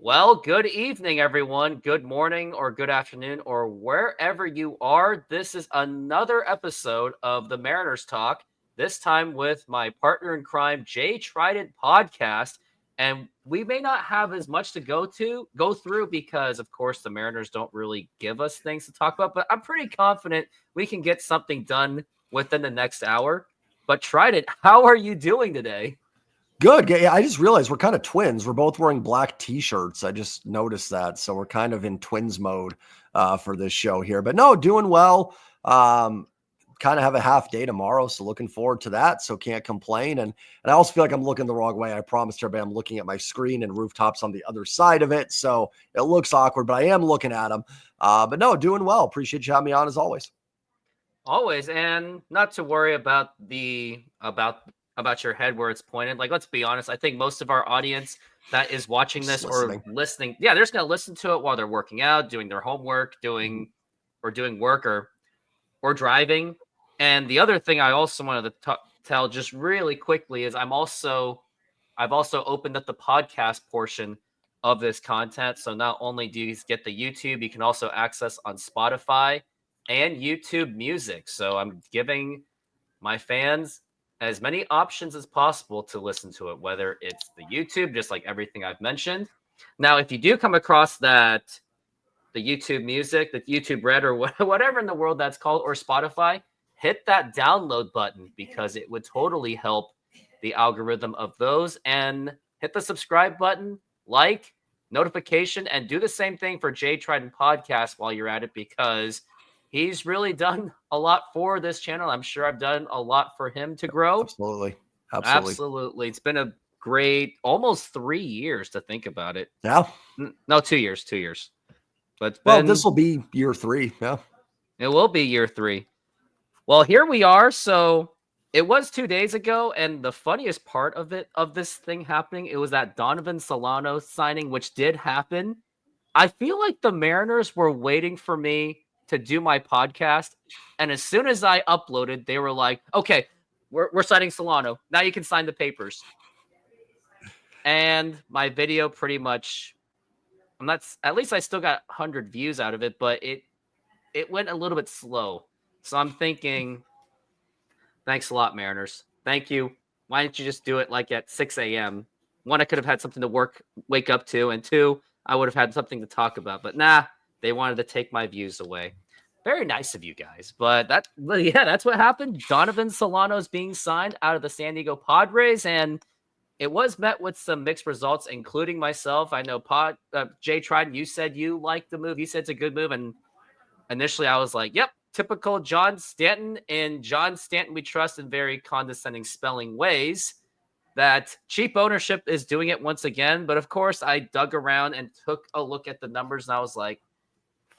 Well, good evening, everyone. Good morning or good afternoon or wherever you are. This is another episode of the Mariners Talk, this time with my partner in crime, J Trident Podcast. And we may not have as much to go through because, of course, the Mariners don't really give us things to talk about, but I'm pretty confident we can get something done within the next hour. But Trident, how are you doing today? Good. Yeah, I just realized we're kind of twins. We're both wearing black T-shirts. I just noticed that. So we're kind of in twins mode for this show here. But no, doing well. Kind of have a half day tomorrow, so looking forward to that. So can't complain. And I also feel like I'm looking the wrong way. I promised everybody I'm looking at my screen and rooftops on the other side of it. So it looks awkward, but I am looking at them. But no, doing well. Appreciate you having me on as always. Always, and not to worry about about your head where it's pointed. Like, let's be honest. I think most of our audience that is watching this or listening, they're just gonna listen to it while they're working out, doing their homework, doing work or driving. And the other thing I also wanted to tell just really quickly is I've also opened up the podcast portion of this content. So not only do you get the YouTube, you can also access on Spotify and YouTube Music. So I'm giving my fans as many options as possible to listen to it, whether it's the YouTube, just like everything I've mentioned. Now, if you do come across the YouTube Music, the YouTube Red, or whatever in the world that's called, or Spotify, hit that download button because it would totally help the algorithm of those. And hit the subscribe button, like, notification, and do the same thing for J Trident Podcast while you're at it because he's really done a lot for this channel. I'm sure I've done a lot for him to grow. Absolutely. It's been a great almost 3 years to think about it. Yeah. No, 2 years. 2 years. But this will be year 3. Yeah. It will be year 3. Well, here we are. So it was 2 days ago, and the funniest part of this thing happening, it was that Donovan Solano signing, which did happen. I feel like the Mariners were waiting for me to do my podcast, and as soon as I uploaded, they were like, "Okay, we're signing Solano. Now you can sign the papers." And my video pretty much, at least I still got 100 views out of it, but it went a little bit slow. So I'm thinking, thanks a lot, Mariners. Thank you. Why didn't you just do it like at 6 a.m.? One, I could have had something to wake up to, and two, I would have had something to talk about. But nah, they wanted to take my views away. Very nice of you guys. But that's what happened. Donovan Solano is being signed out of the San Diego Padres, and it was met with some mixed results, including myself. I know Jay Trident, you said you liked the move. You said it's a good move, and initially I was like, yep, typical John Stanton. And John Stanton we trust in very condescending spelling ways. That cheap ownership is doing it once again. But of course, I dug around and took a look at the numbers, and I was like,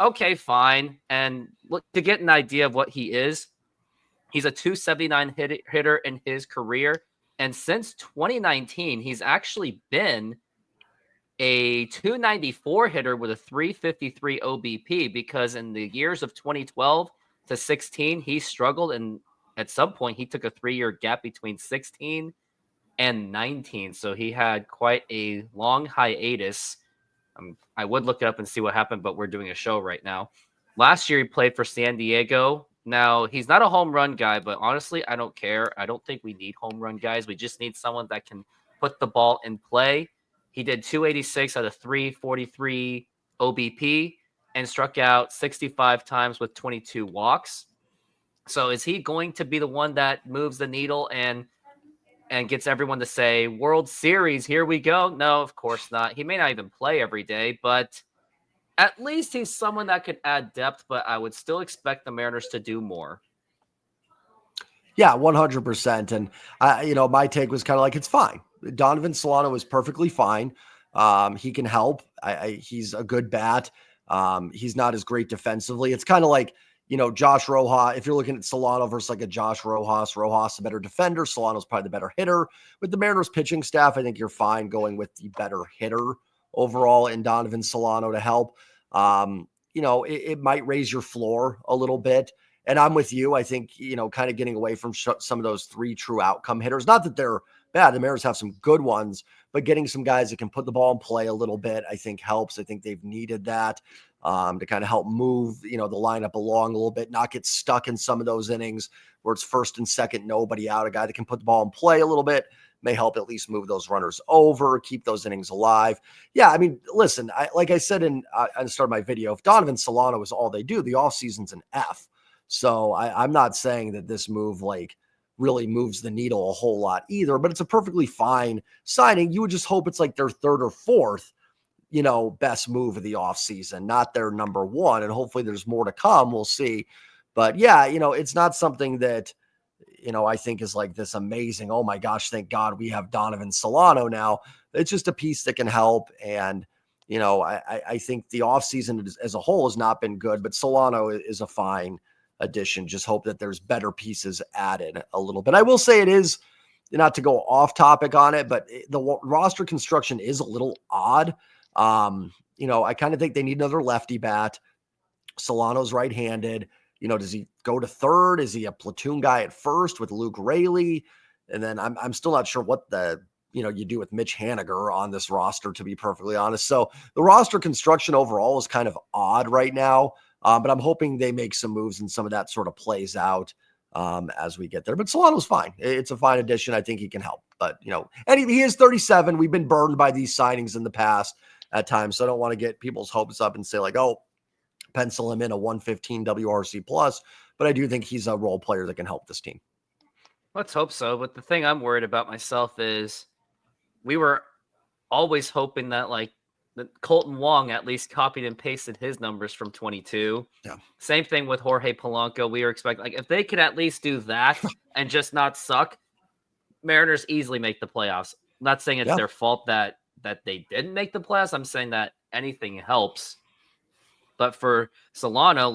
okay, fine. And look, to get an idea of what he is, he's a 279 hitter in his career. And since 2019, he's actually been a 294 hitter with a 353 OBP because in the years of 2012 to 16, he struggled. And at some point, he took a 3-year gap between 16 and 19. So he had quite a long hiatus. I would look it up and see what happened, but we're doing a show right now. Last year, he played for San Diego. Now, he's not a home run guy, but honestly, I don't care. I don't think we need home run guys. We just need someone that can put the ball in play. He did 286 out of 343 OBP and struck out 65 times with 22 walks. So is he going to be the one that moves the needle and gets everyone to say, World Series, here we go? No, of course not. He may not even play every day, but at least he's someone that could add depth, but I would still expect the Mariners to do more. Yeah, 100%. And, my take was kind of like, it's fine. Donovan Solano is perfectly fine. He can help. He's a good bat. He's not as great defensively. It's kind of like, Josh Rojas, if you're looking at Solano versus like a Josh Rojas, a better defender. Solano's probably the better hitter. With the Mariners pitching staff, I think you're fine going with the better hitter overall in Donovan Solano to help. It might raise your floor a little bit. And I'm with you. I think, kind of getting away from some of those 3 true outcome hitters. Not that they're bad. The Mariners have some good ones, but getting some guys that can put the ball in play a little bit, I think helps. I think they've needed that to kind of help move, the lineup along a little bit, not get stuck in some of those innings where it's first and second, nobody out. A guy that can put the ball in play a little bit may help at least move those runners over, keep those innings alive. Yeah, I mean, listen, like I said on the start of my video, if Donovan Solano is all they do, the offseason's an F. So I'm not saying that this move really moves the needle a whole lot either, but it's a perfectly fine signing. You would just hope it's like their third or fourth, best move of the offseason, not their number one. And hopefully there's more to come. We'll see. But yeah, it's not something that, I think is like this amazing, oh my gosh, thank God we have Donovan Solano now. It's just a piece that can help. And, I think the offseason as a whole has not been good, but Solano is a fine addition. Just hope that there's better pieces added a little bit. I will say it is, not to go off topic on it, but the roster construction is a little odd. I kind of think they need another lefty bat. Solano's right-handed. Does he go to third? Is he a platoon guy at first with Luke Raley? And then I'm still not sure what you do with Mitch Haniger on this roster, to be perfectly honest. So the roster construction overall is kind of odd right now. But I'm hoping they make some moves and some of that sort of plays out as we get there. But Solano's fine. It's a fine addition. I think he can help. But, and he is 37. We've been burned by these signings in the past at times. So I don't want to get people's hopes up and say pencil him in a 115 WRC plus. But I do think he's a role player that can help this team. Let's hope so. But the thing I'm worried about myself is we were always hoping that that Colton Wong at least copied and pasted his numbers from 22. Yeah. Same thing with Jorge Polanco. We were expecting, if they could at least do that and just not suck, Mariners easily make the playoffs. I'm not saying it's their fault that they didn't make the playoffs. I'm saying that anything helps. But for Solano,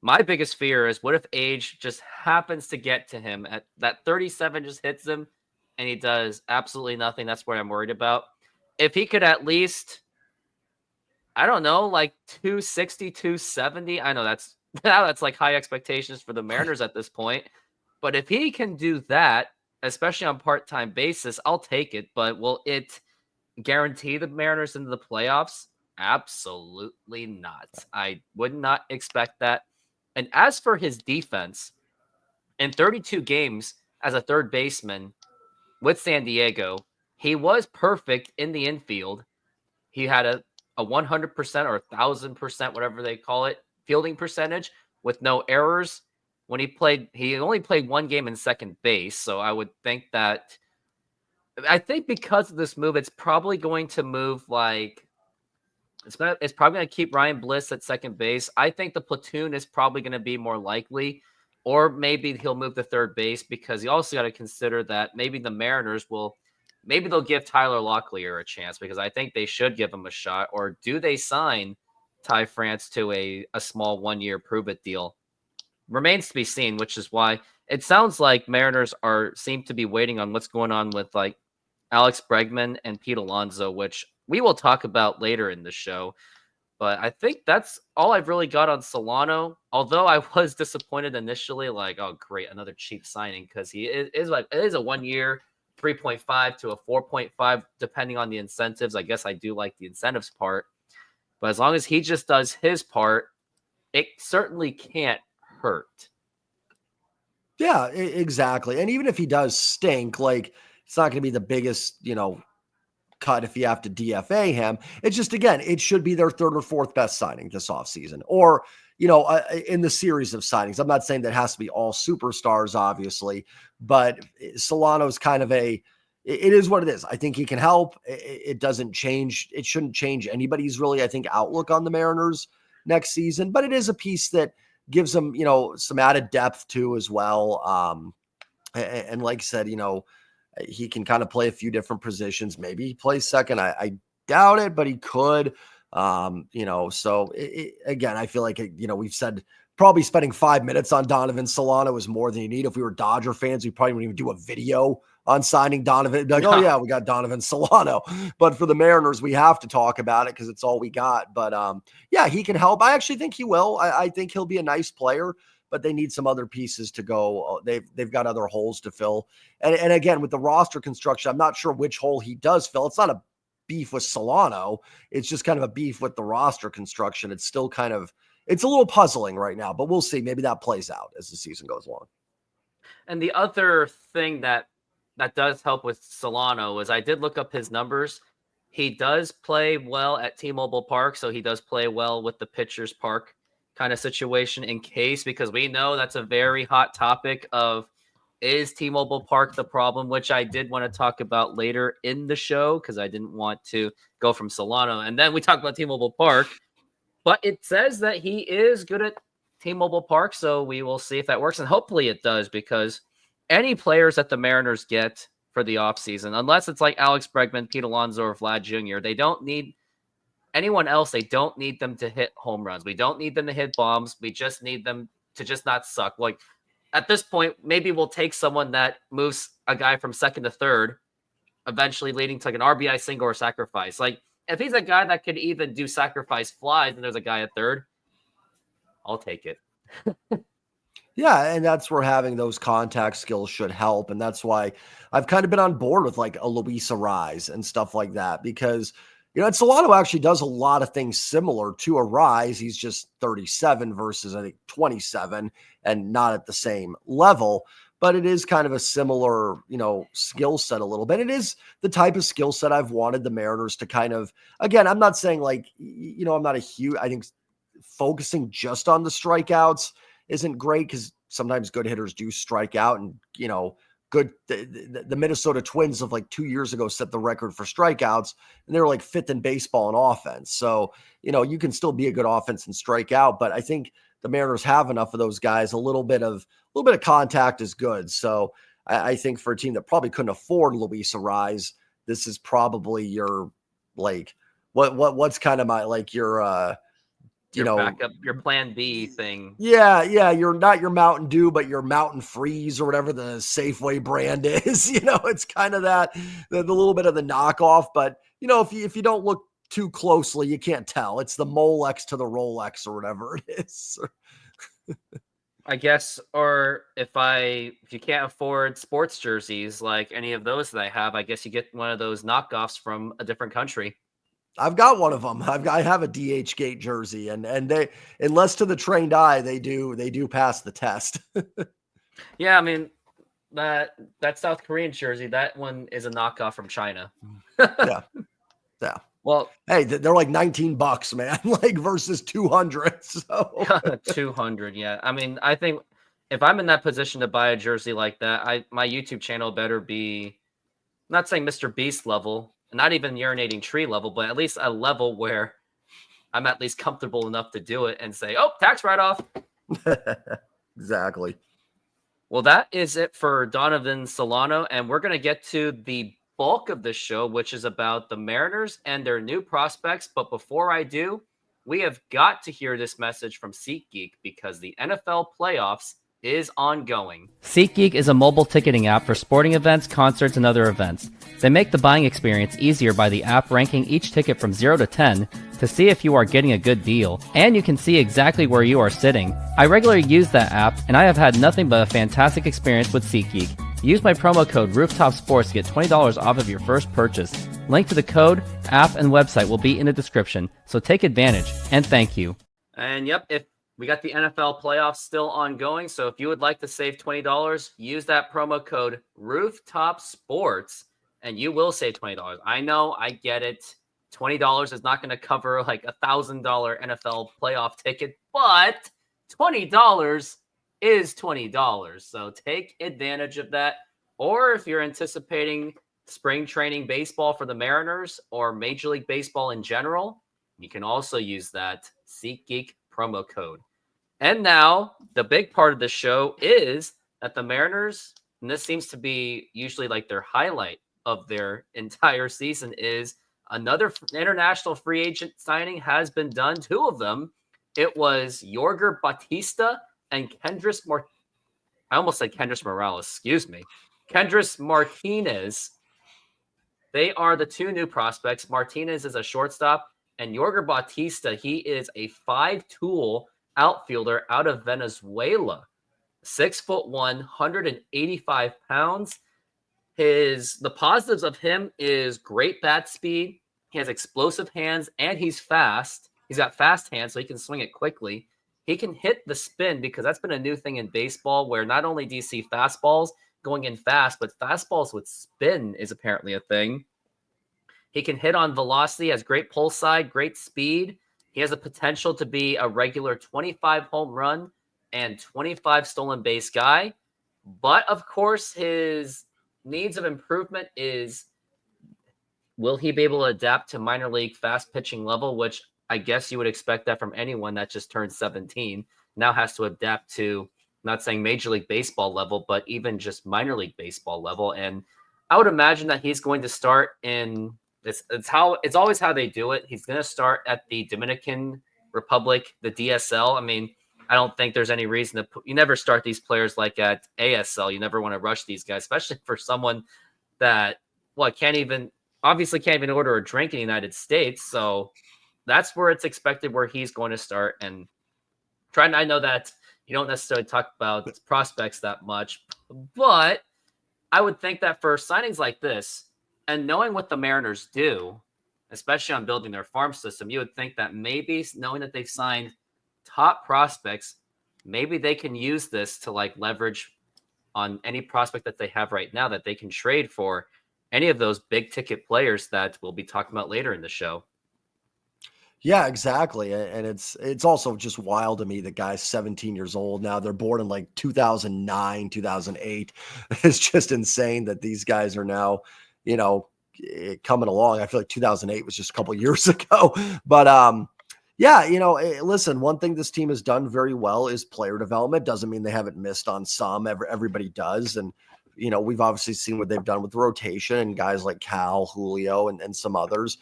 my biggest fear is what if age just happens to get to him at that 37 just hits him and he does absolutely nothing. That's what I'm worried about. If he could at least, I don't know, 260, 270. I know that's high expectations for the Mariners at this point. But if he can do that, especially on part-time basis, I'll take it. But will it guarantee the Mariners into the playoffs? Absolutely not. I would not expect that. And as for his defense, in 32 games as a third baseman with San Diego, he was perfect in the infield. He had a 100% or 1,000%, whatever they call it, fielding percentage with no errors. When he only played one game in second base. So I would think because of this move, it's probably going to move it's probably going to keep Ryan Bliss at second base. I think the platoon is probably going to be more likely, or maybe he'll move to third base because you also got to consider that maybe the Mariners they'll give Tyler Locklear a chance because I think they should give him a shot. Or do they sign Ty France to a small 1-year prove-it deal? Remains to be seen, which is why it sounds like Mariners seem to be waiting on what's going on with Alex Bregman and Pete Alonso, which we will talk about later in the show. But I think that's all I've really got on Solano. Although I was disappointed initially, oh great, another cheap signing, because it is a 1-year 3.5 to a 4.5, depending on the incentives. I guess I do like the incentives part, but as long as he just does his part, it certainly can't hurt. Yeah, exactly. And even if he does stink, it's not going to be the biggest, cut if you have to DFA him. It's just, again, it should be their third or fourth best signing this offseason, or, in the series of signings. I'm not saying that has to be all superstars, obviously, but Solano's kind of it is what it is. I think he can help. It doesn't change. It shouldn't change anybody's really, I think, outlook on the Mariners next season, but it is a piece that gives them, some added depth too, as well. And like I said, he can kind of play a few different positions. Maybe he plays second. I doubt it, but he could. So again, I feel like, we've said probably spending 5 minutes on Donovan Solano is more than you need. If we were Dodger fans, we probably wouldn't even do a video on signing Donovan. Oh yeah, we got Donovan Solano. But for the Mariners, we have to talk about it because it's all we got. But yeah, he can help. I actually think he will. I think he'll be a nice player. but they need some other pieces to go. They've got other holes to fill. And again, with the roster construction, I'm not sure which hole he does fill. It's not a beef with Solano. It's just kind of a beef with the roster construction. It's still it's a little puzzling right now, but we'll see. Maybe that plays out as the season goes along. And the other thing that does help with Solano is I did look up his numbers. He does play well at T-Mobile Park, so he does play well with the pitcher's park kind of situation in case, because we know that's a very hot topic of, is T-Mobile Park the problem, which I did want to talk about later in the show because I didn't want to go from Solano. And then we talk about T-Mobile Park, but it says that he is good at T-Mobile Park, so we will see if that works, and hopefully it does, because any players that the Mariners get for the offseason, unless it's like Alex Bregman, Pete Alonso, or Vlad Jr., they don't need anyone else. They don't need them to hit home runs. We don't need them to hit bombs. We just need them to just not suck. Like, at this point, maybe we'll take someone that moves a guy from second to third, eventually leading to like an RBI single or sacrifice. Like, if he's a guy that could even do sacrifice flies and there's a guy at third, I'll take it. Yeah, and that's where having those contact skills should help. And that's why I've kind of been on board with like a Luis Arise and stuff like that, because, and Solano actually does a lot of things similar to Arise. He's just 37 versus, I think, 27 and not at the same level. But it is kind of a similar, skill set a little bit. It is the type of skill set I've wanted the Mariners to kind of, again, I'm not saying like, I'm not I think focusing just on the strikeouts isn't great because sometimes good hitters do strike out, and, the Minnesota Twins of like 2 years ago set the record for strikeouts, and they were like fifth in baseball in offense. So, you can still be a good offense and strike out, but I think the Mariners have enough of those guys. A little bit of contact is good. So I think for a team that probably couldn't afford Luis Arise, this is probably your, like, what's kind of my, like, your backup, your plan B thing. Yeah. You're not your Mountain Dew, but your Mountain Freeze or whatever the Safeway brand is. It's kind of that, the little bit of the knockoff. But, if you don't look too closely, you can't tell. It's the Molex to the Rolex or whatever it is. I guess, or if you can't afford sports jerseys like any of those that I have, I guess you get one of those knockoffs from a different country. I've got one of them. I have a DH Gate jersey, and they, unless to the trained eye, they do pass the test. Yeah, I mean that South Korean jersey, that one is a knockoff from China. Yeah. Well, hey, they're like $19, man, like versus 200. So 200. Yeah. I mean, I think if I'm in that position to buy a jersey like that, my YouTube channel better be, I'm not saying Mr. Beast level, not even urinating tree level, but at least a level where I'm at least comfortable enough to do it and say, oh, tax write-off. Exactly. Well, that is it for Donovan Solano, and we're going to get to the bulk of the show, which is about the Mariners and their new prospects. But before I do, we have got to hear this message from SeatGeek because the NFL playoffs is ongoing. SeatGeek is a mobile ticketing app for sporting events, concerts, and other events. They make the buying experience easier by the app ranking each ticket from 0 to 10 to see if you are getting a good deal, and you can see exactly where you are sitting. I regularly use that app, and I have had nothing but a fantastic experience with SeatGeek. Use my promo code RoofTopSports to get $20 off of your first purchase. Link to the code, app, and website will be in the description, so take advantage, and thank you. And yep, if we got the NFL playoffs still ongoing, so if you would like to save $20, use that promo code RoofTopSports, and you will save $20. I know, I get it. $20 is not going to cover like $1,000 NFL playoff ticket, but $20 is $20. So take advantage of that. Or if you're anticipating spring training baseball for the Mariners or Major League Baseball in general, you can also use that SeatGeek promo code. And now the big part of the show is that the Mariners, and this seems to be usually like their highlight of their entire season, is another international free agent signing has been done. Two of them. It was Yorger Bautista and Kendrys Martinez. They are the two new prospects. Martinez is a shortstop, and Yorger Bautista, he is a 5-tool outfielder out of Venezuela. 6'1", 185 pounds. The positives of him is great bat speed. He has explosive hands and he's fast. He's got fast hands, so he can swing it quickly. He can hit the spin because that's been a new thing in baseball where not only do you see fastballs going in fast, but fastballs with spin is apparently a thing. He can hit on velocity, has great pull side, great speed. He has the potential to be a regular 25 home run and 25 stolen base guy. But of course, his needs of improvement is, will he be able to adapt to minor league fast pitching level, which I guess you would expect that from anyone that just turned 17, now has to adapt to, not saying Major League Baseball level, but even just minor league baseball level. And I would imagine that he's going to start in this. It's always how they do it. He's going to start at the Dominican Republic, the DSL. I mean, I don't think there's any reason you never start these players like at ASL. You never want to rush these guys, especially for someone that, can't even order a drink in the United States. So that's where it's expected where he's going to start. And I know that you don't necessarily talk about prospects that much, but I would think that for signings like this and knowing what the Mariners do, especially on building their farm system, you would think that maybe knowing that they've signed top prospects, maybe they can use this to leverage on any prospect that they have right now that they can trade for any of those big ticket players that we'll be talking about later in the show. Yeah, exactly. And it's also just wild to me that guys 17 years old now, they're born in 2009, 2008. It's just insane that these guys are now, coming along. I feel like 2008 was just a couple years ago, but yeah, listen, one thing this team has done very well is player development. Doesn't mean they haven't missed on some. Everybody does. And, we've obviously seen what they've done with the rotation and guys like Cal, Julio, and some others.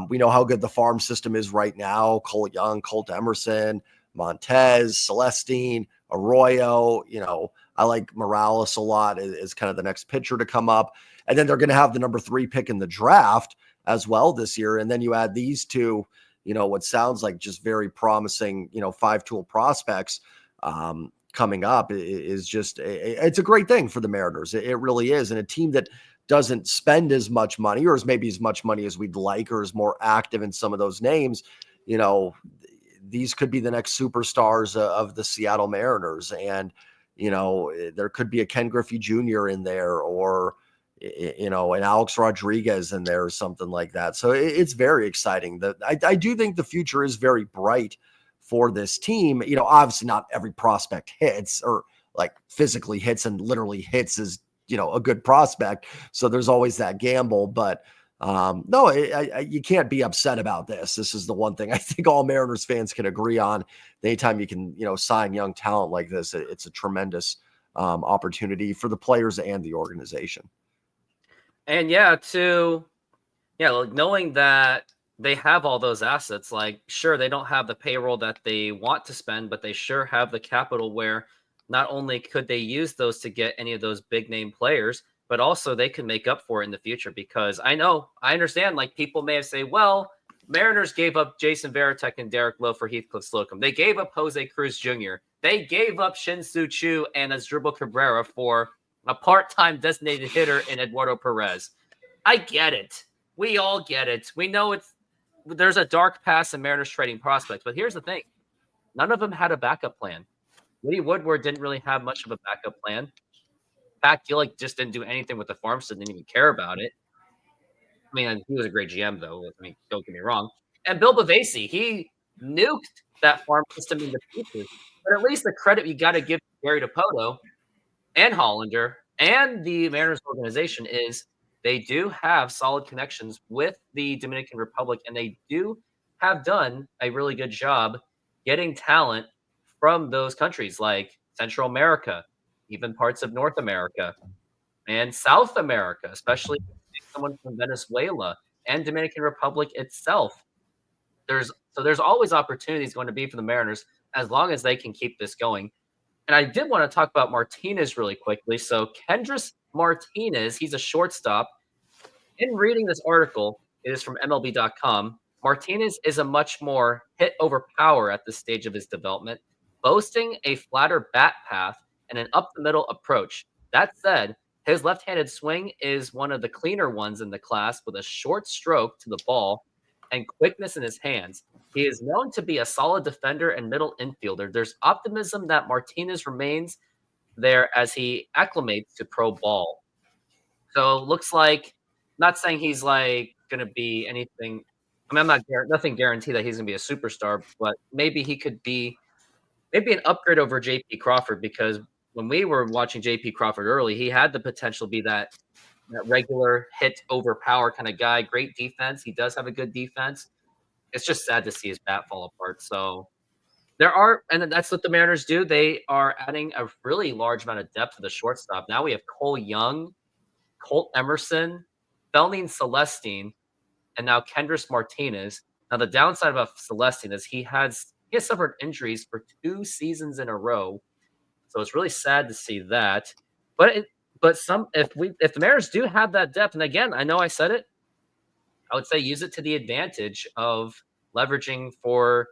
We know how good the farm system is right now. Cole Young, Colt Emerson, Montez, Celestine, Arroyo. I like Morales a lot as kind of the next pitcher to come up. And then they're going to have the number 3 pick in the draft as well this year. And then you add these two, what sounds like just very promising, 5-tool prospects coming up is just, it's a great thing for the Mariners. It really is. And a team that doesn't spend as much money or as maybe as much money as we'd like, or is more active in some of those names, these could be the next superstars of the Seattle Mariners. And, there could be a Ken Griffey Jr. in there, or, an Alex Rodriguez in there or something like that. So it's very exciting. I do think the future is very bright for this team. Obviously not every prospect hits or physically hits, and literally hits is, a good prospect. So there's always that gamble, but no, you can't be upset about this. This is the one thing I think all Mariners fans can agree on. Anytime you can, sign young talent like this, it's a tremendous opportunity for the players and the organization. And knowing that they have all those assets, sure, they don't have the payroll that they want to spend, but they sure have the capital where not only could they use those to get any of those big name players, but also they can make up for it in the future. Because I understand, people may have say, well, Mariners gave up Jason Varitek and Derek Lowe for Heathcliff Slocum. They gave up Jose Cruz Jr. They gave up Shin-Soo Choo and Asdrubal Cabrera for a part-time designated hitter in Eduardo Perez. I get it. We all get it. We know there's a dark past in Mariners trading prospects, but here's the thing. None of them had a backup plan. Woody Woodward didn't really have much of a backup plan. Pat Gillick just didn't do anything with the farm system, didn't even care about it. I mean, he was a great GM, though. I mean, don't get me wrong. And Bill Bavasi, he nuked that farm system in the future. But at least the credit you got to give Gary DePoto and Hollander and the Mariners organization is they do have solid connections with the Dominican Republic, and they do have done a really good job getting talent from those countries like Central America, even parts of North America and South America, especially someone from Venezuela and Dominican Republic itself. There's always opportunities going to be for the Mariners as long as they can keep this going. And I did want to talk about Martinez really quickly. So Kendrys Martinez, he's a shortstop. In reading this article, it is from MLB.com. Martinez is a much more hit over power at this stage of his development, boasting a flatter bat path and an up the middle approach. That said, his left handed swing is one of the cleaner ones in the class with a short stroke to the ball and quickness in his hands. He is known to be a solid defender and middle infielder. There's optimism that Martinez remains there as he acclimates to pro ball. So looks like, not saying he's like going to be anything. I mean, I'm not nothing guaranteed that he's going to be a superstar, but maybe he could be maybe an upgrade over JP Crawford, because when we were watching JP Crawford early, he had the potential to be that regular hit over power kind of guy. Great defense. He does have a good defense. It's just sad to see his bat fall apart. So there are, and that's what the Mariners do. They are adding a really large amount of depth to the shortstop. Now we have Cole Young, Colt Emerson, Felnin Celestine, and now Kendrys Martinez. Now the downside of Celestine is he has suffered injuries for 2 seasons in a row, so it's really sad to see that. But if the Mariners do have that depth, and again, I know I said it, I would say use it to the advantage of leveraging for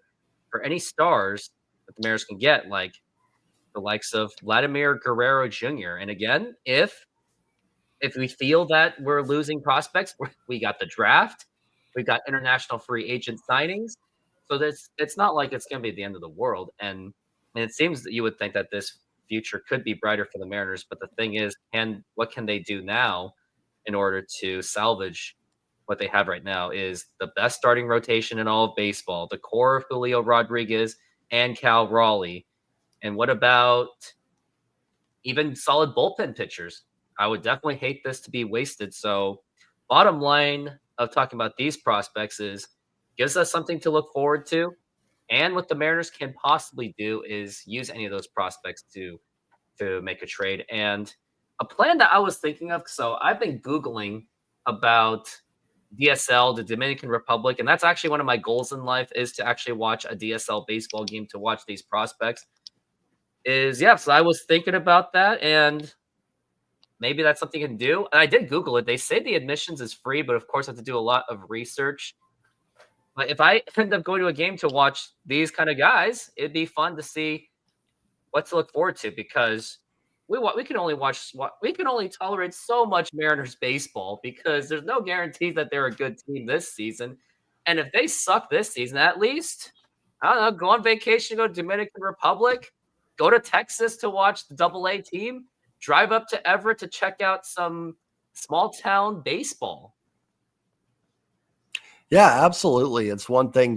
any stars that the Mariners can get, like the likes of Vladimir Guerrero Jr. And again, if we feel that we're losing prospects, we got the draft, we got international free agent signings, so it's not like it's going to be the end of the world. And it seems that you would think that this future could be brighter for the Mariners, but the thing is, what can they do now in order to salvage what they have right now? Is the best starting rotation in all of baseball, the core of Julio Rodriguez and Cal Raleigh. And what about even solid bullpen pitchers? I would definitely hate this to be wasted. So bottom line of talking about these prospects is gives us something to look forward to. And what the Mariners can possibly do is use any of those prospects to make a trade. And a plan that I was thinking of, so I've been Googling about DSL, the Dominican Republic, and that's actually one of my goals in life, is to actually watch a DSL baseball game, to watch these prospects. So I was thinking about that, and maybe that's something you can do. And I did Google it. They say the admissions is free, but of course I have to do a lot of research. But if I end up going to a game to watch these kind of guys, it'd be fun to see what to look forward to, because we can only tolerate so much Mariners baseball, because there's no guarantee that they're a good team this season. And if they suck this season, at least, I don't know, go on vacation, go to Dominican Republic, go to Texas to watch the Double-A team, drive up to Everett to check out some small town baseball. Yeah, absolutely. It's one thing,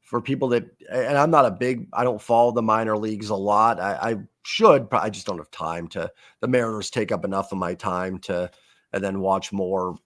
for people that, and I don't follow the minor leagues a lot. I should, but I just don't have time to. The Mariners take up enough of my time and then watch more,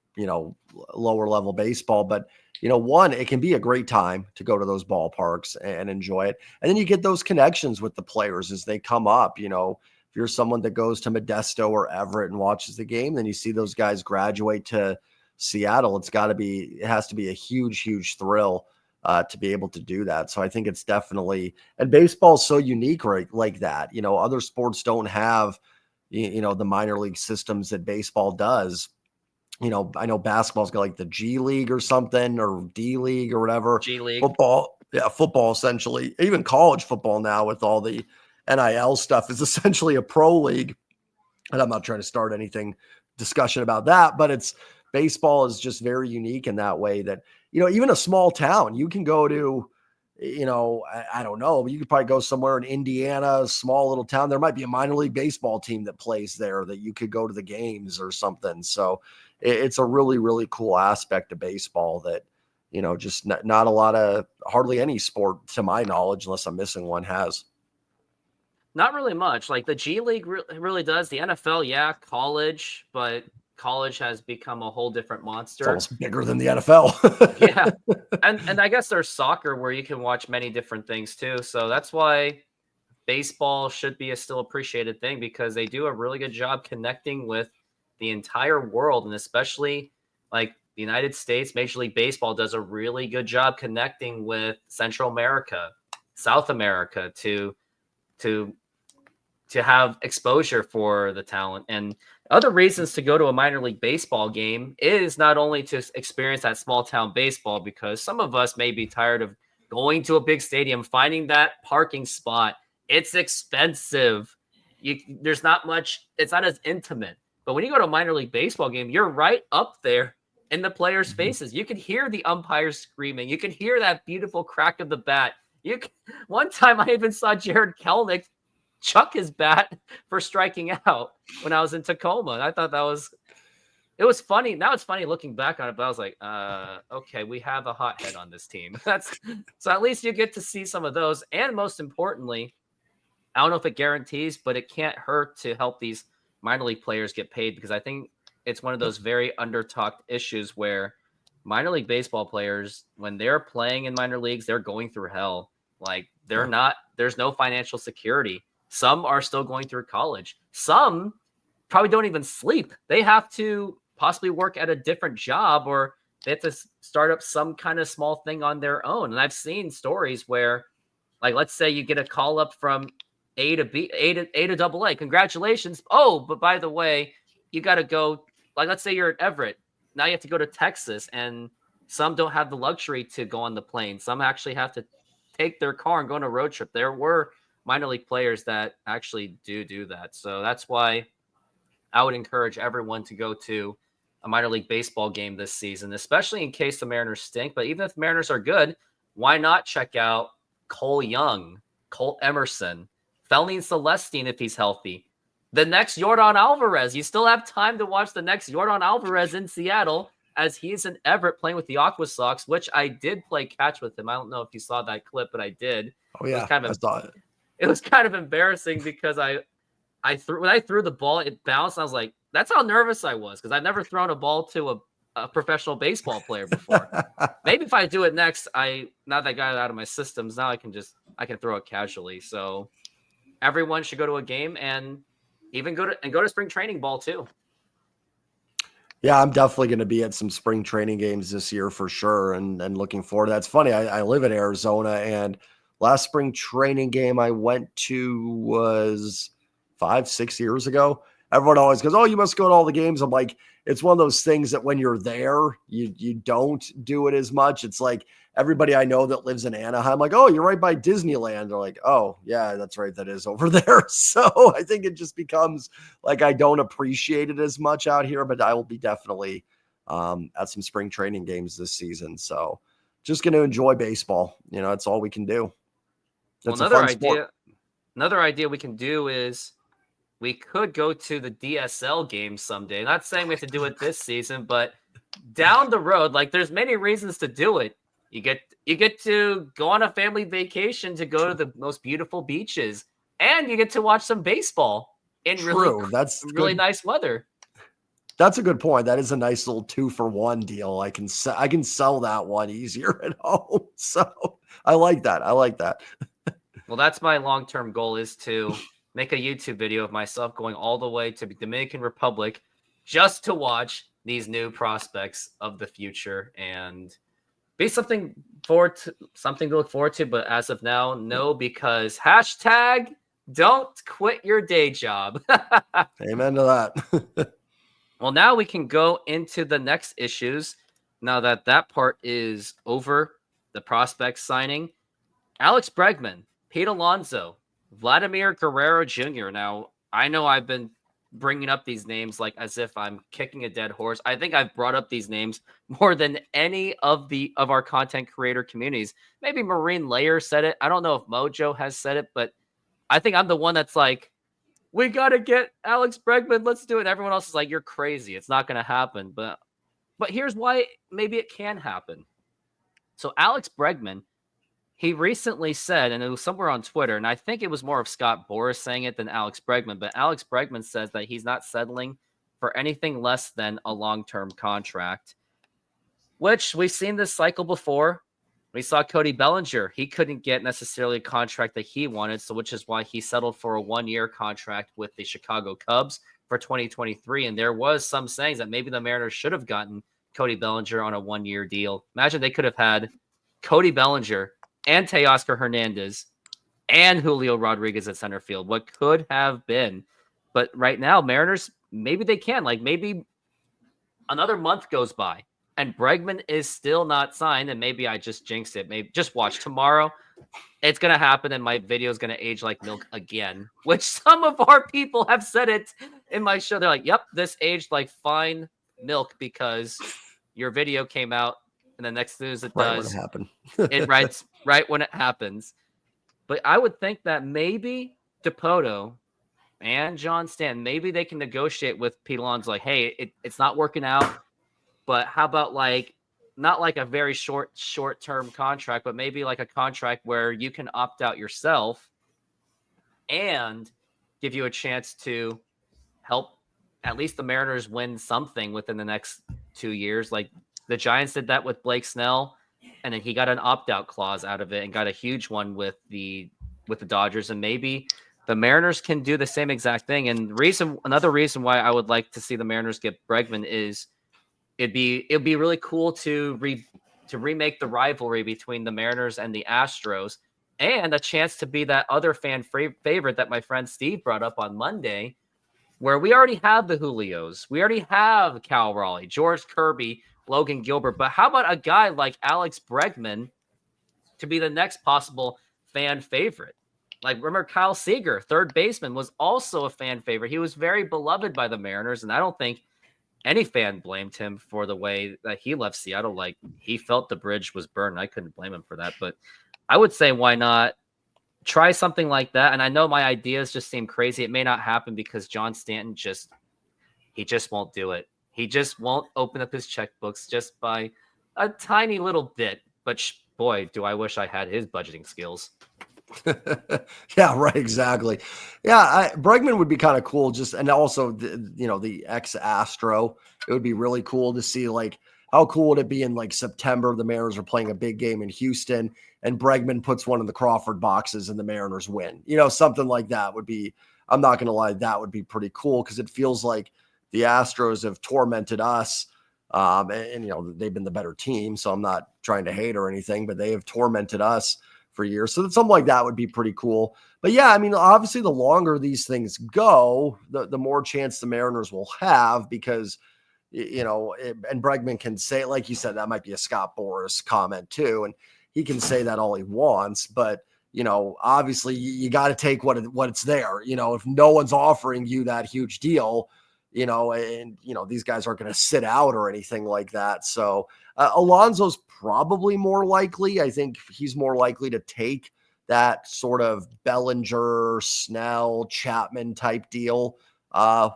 lower level baseball. But, it can be a great time to go to those ballparks and enjoy it. And then you get those connections with the players as they come up. If you're someone that goes to Modesto or Everett and watches the game, then you see those guys graduate to Seattle. It has to be a huge, huge thrill to be able to do that. So I think it's definitely, and baseball is so unique, right? Like that, other sports don't have, the minor league systems that baseball does. I know basketball's got like the G League or something, or D League or whatever. G League. Football essentially, even college football now with all the NIL stuff is essentially a pro league. And I'm not trying to start anything discussion about that, but baseball is just very unique in that way that, even a small town, you can go to, I don't know, but you could probably go somewhere in Indiana, a small little town. There might be a minor league baseball team that plays there that you could go to the games or something. So it's a really, really cool aspect of baseball that, just not a lot of, hardly any sport to my knowledge, unless I'm missing one, has. Not really much. Like the G League really does. The NFL, yeah, college, but college has become a whole different monster. It's almost bigger than the NFL. Yeah. And I guess there's soccer where you can watch many different things too. So that's why baseball should be a still appreciated thing, because they do a really good job connecting with the entire world, and especially like the United States. Major League Baseball does a really good job connecting with Central America, South America to have exposure for the talent. And other reasons to go to a minor league baseball game is not only to experience that small town baseball, because some of us may be tired of going to a big stadium, finding that parking spot. It's expensive. There's not much. It's not as intimate. But when you go to a minor league baseball game, you're right up there in the players' faces. You can hear the umpires screaming. You can hear that beautiful crack of the bat. One time I even saw Jared Kelenic chuck his bat for striking out when I was in Tacoma. And I thought it was funny. Now it's funny looking back on it, but I was like, okay, we have a hothead on this team. So at least you get to see some of those. And most importantly, I don't know if it guarantees, but it can't hurt to help these minor league players get paid, because I think it's one of those very under-talked issues where minor league baseball players, when they're playing in minor leagues, they're going through hell. Like there's no financial security. Some are still going through college. Some probably don't even sleep. They have to possibly work at a different job, or they have to start up some kind of small thing on their own. And I've seen stories where, like, let's say you get a call up from A to B, A to double A. Congratulations. Oh, but by the way, you got to go. Like, let's say you're at Everett. Now you have to go to Texas, and some don't have the luxury to go on the plane. Some actually have to take their car and go on a road trip. There were minor league players that actually do that. So that's why I would encourage everyone to go to a minor league baseball game this season, especially in case the Mariners stink. But even if the Mariners are good, why not check out Cole Young, Colt Emerson, Felin Celestine if he's healthy, the next Yordan Alvarez. You still have time to watch the next Yordan Alvarez in Seattle, as he's in Everett playing with the Aqua Sox, which I did play catch with him. I don't know if you saw that clip, but I did. Oh yeah, I saw it. It was kind of embarrassing because when I threw the ball, it bounced. I was like, that's how nervous I was, because I've never thrown a ball to a professional baseball player before. Maybe if I do it next, now that I got it out of my systems, now I can throw it casually. So everyone should go to a game and even go to spring training ball too. Yeah, I'm definitely going to be at some spring training games this year for sure, and looking forward to that. It's funny, I live in Arizona, and last spring training game I went to was 5-6 years ago. Everyone always goes, oh, you must go to all the games. I'm like, it's one of those things that when you're there, you don't do it as much. It's like everybody I know that lives in Anaheim, like, oh, you're right by Disneyland. They're like, oh, yeah, that's right. That is over there. So I think it just becomes like I don't appreciate it as much out here, but I will be definitely at some spring training games this season. So just going to enjoy baseball. That's all we can do. That's another idea we can do is we could go to the DSL game someday. Not saying we have to do it this season, but down the road, like, there's many reasons to do it. You get to go on a family vacation to go to the most beautiful beaches, and you get to watch some baseball in really nice weather. That's a good point. That is a nice little 2-for-1 deal. I can sell that one easier at home. So I like that. Well, that's my long-term goal, is to make a YouTube video of myself going all the way to the Dominican Republic just to watch these new prospects of the future and be something to look forward to. But as of now, no, because #don't quit your day job. Amen to that. Well, now we can go into the next issues. Now that part is over, the prospect signing. Alex Bregman, Pete Alonso, Vladimir Guerrero Jr. Now, I know I've been bringing up these names like as if I'm kicking a dead horse. I think I've brought up these names more than any of our content creator communities. Maybe Marine Layer said it. I don't know if Mojo has said it, but I think I'm the one that's like, we got to get Alex Bregman. Let's do it. Everyone else is like, you're crazy. It's not going to happen. But here's why maybe it can happen. So Alex Bregman, he recently said, and it was somewhere on Twitter, and I think it was more of Scott Boras saying it than Alex Bregman, but Alex Bregman says that he's not settling for anything less than a long-term contract, which we've seen this cycle before. We saw Cody Bellinger. He couldn't get necessarily a contract that he wanted, so which is why he settled for a 1-year contract with the Chicago Cubs for 2023, and there was some sayings that maybe the Mariners should have gotten Cody Bellinger on a 1-year deal. Imagine they could have had Cody Bellinger and Teoscar Hernandez and Julio Rodriguez at center field. What could have been? But right now, Mariners maybe they can. Like maybe another month goes by and Bregman is still not signed, and maybe I just jinxed it. Maybe just watch tomorrow. It's going to happen, and my video is going to age like milk again, which some of our people have said it in my show. They're like, yep, this aged like fine milk because your video came out, and the next news it Right does, when it happened. it writes right when it happens. But I would think that maybe Dipoto and John Stanton, maybe they can negotiate with Pete Alonso, like, hey, it's not working out, but how about like not like a very short-term contract, but maybe like a contract where you can opt out yourself and give you a chance to help at least the Mariners win something within the next 2 years. Like the Giants did that with Blake Snell, and then he got an opt-out clause out of it and got a huge one with the Dodgers. And maybe the Mariners can do the same exact thing. And another reason why I would like to see the Mariners get Bregman is it'd be really cool to remake the rivalry between the Mariners and the Astros, and a chance to be that other fan favorite that my friend Steve brought up on Monday, where we already have the Julios, we already have Cal Raleigh, George Kirby, Logan Gilbert, but how about a guy like Alex Bregman to be the next possible fan favorite? Like, remember Kyle Seager, third baseman, was also a fan favorite. He was very beloved by the Mariners, and I don't think any fan blamed him for the way that he left Seattle. Like, he felt the bridge was burned. I couldn't blame him for that. But I would say, why not try something like that? And I know my ideas just seem crazy. It may not happen because John Stanton just won't do it. He just won't open up his checkbooks just by a tiny little bit. But boy, do I wish I had his budgeting skills. Yeah, right. Exactly. Yeah. Bregman would be kind of cool. And also, the ex-Astro, it would be really cool to see, like, how cool would it be in like September? The Mariners are playing a big game in Houston and Bregman puts one in the Crawford boxes and the Mariners win, something like that would be, I'm not going to lie, that would be pretty cool. Cause it feels like the Astros have tormented us. And they've been the better team. So I'm not trying to hate or anything, but they have tormented us for years. So something like that would be pretty cool. But yeah, I mean, obviously the longer these things go, the more chance the Mariners will have, because, and Bregman can say, like you said, that might be a Scott Boras comment too. And he can say that all he wants, but obviously you got to take what it's there. If no one's offering you that huge deal, these guys aren't going to sit out or anything like that. So Alonso's probably more likely. I think he's more likely to take that sort of Bellinger, Snell, Chapman type deal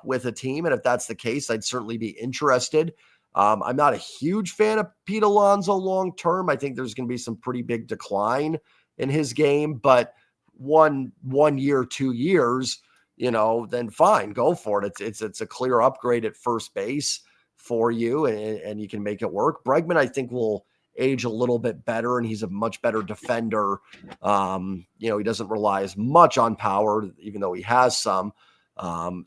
with a team. And if that's the case, I'd certainly be interested. I'm not a huge fan of Pete Alonso long-term. I think there's going to be some pretty big decline in his game, but one year, 2 years, then fine, go for it. It's a clear upgrade at first base for you, and you can make it work. Bregman, I think, will age a little bit better, and he's a much better defender. He doesn't rely as much on power, even though he has some.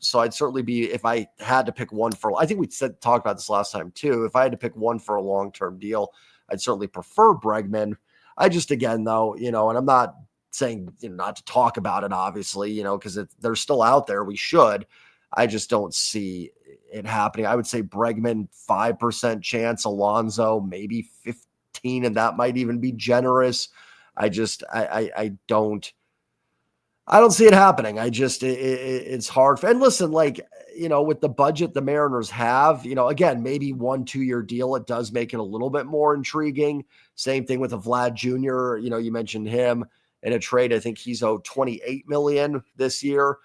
So I'd certainly be, if I had to pick one I think we talked about this last time too. If I had to pick one for a long-term deal, I'd certainly prefer Bregman. Again, though, and I'm not saying not to talk about it, obviously, because they're still out there. We should. I just don't see it happening. I would say Bregman 5% chance, Alonso maybe 15, and that might even be generous. I don't see it happening. It's hard. And listen, with the budget the Mariners have, again, maybe 1-2 year deal, it does make it a little bit more intriguing. Same thing with a Vlad Jr. You mentioned him in a trade. I think he's owed $28 million this year.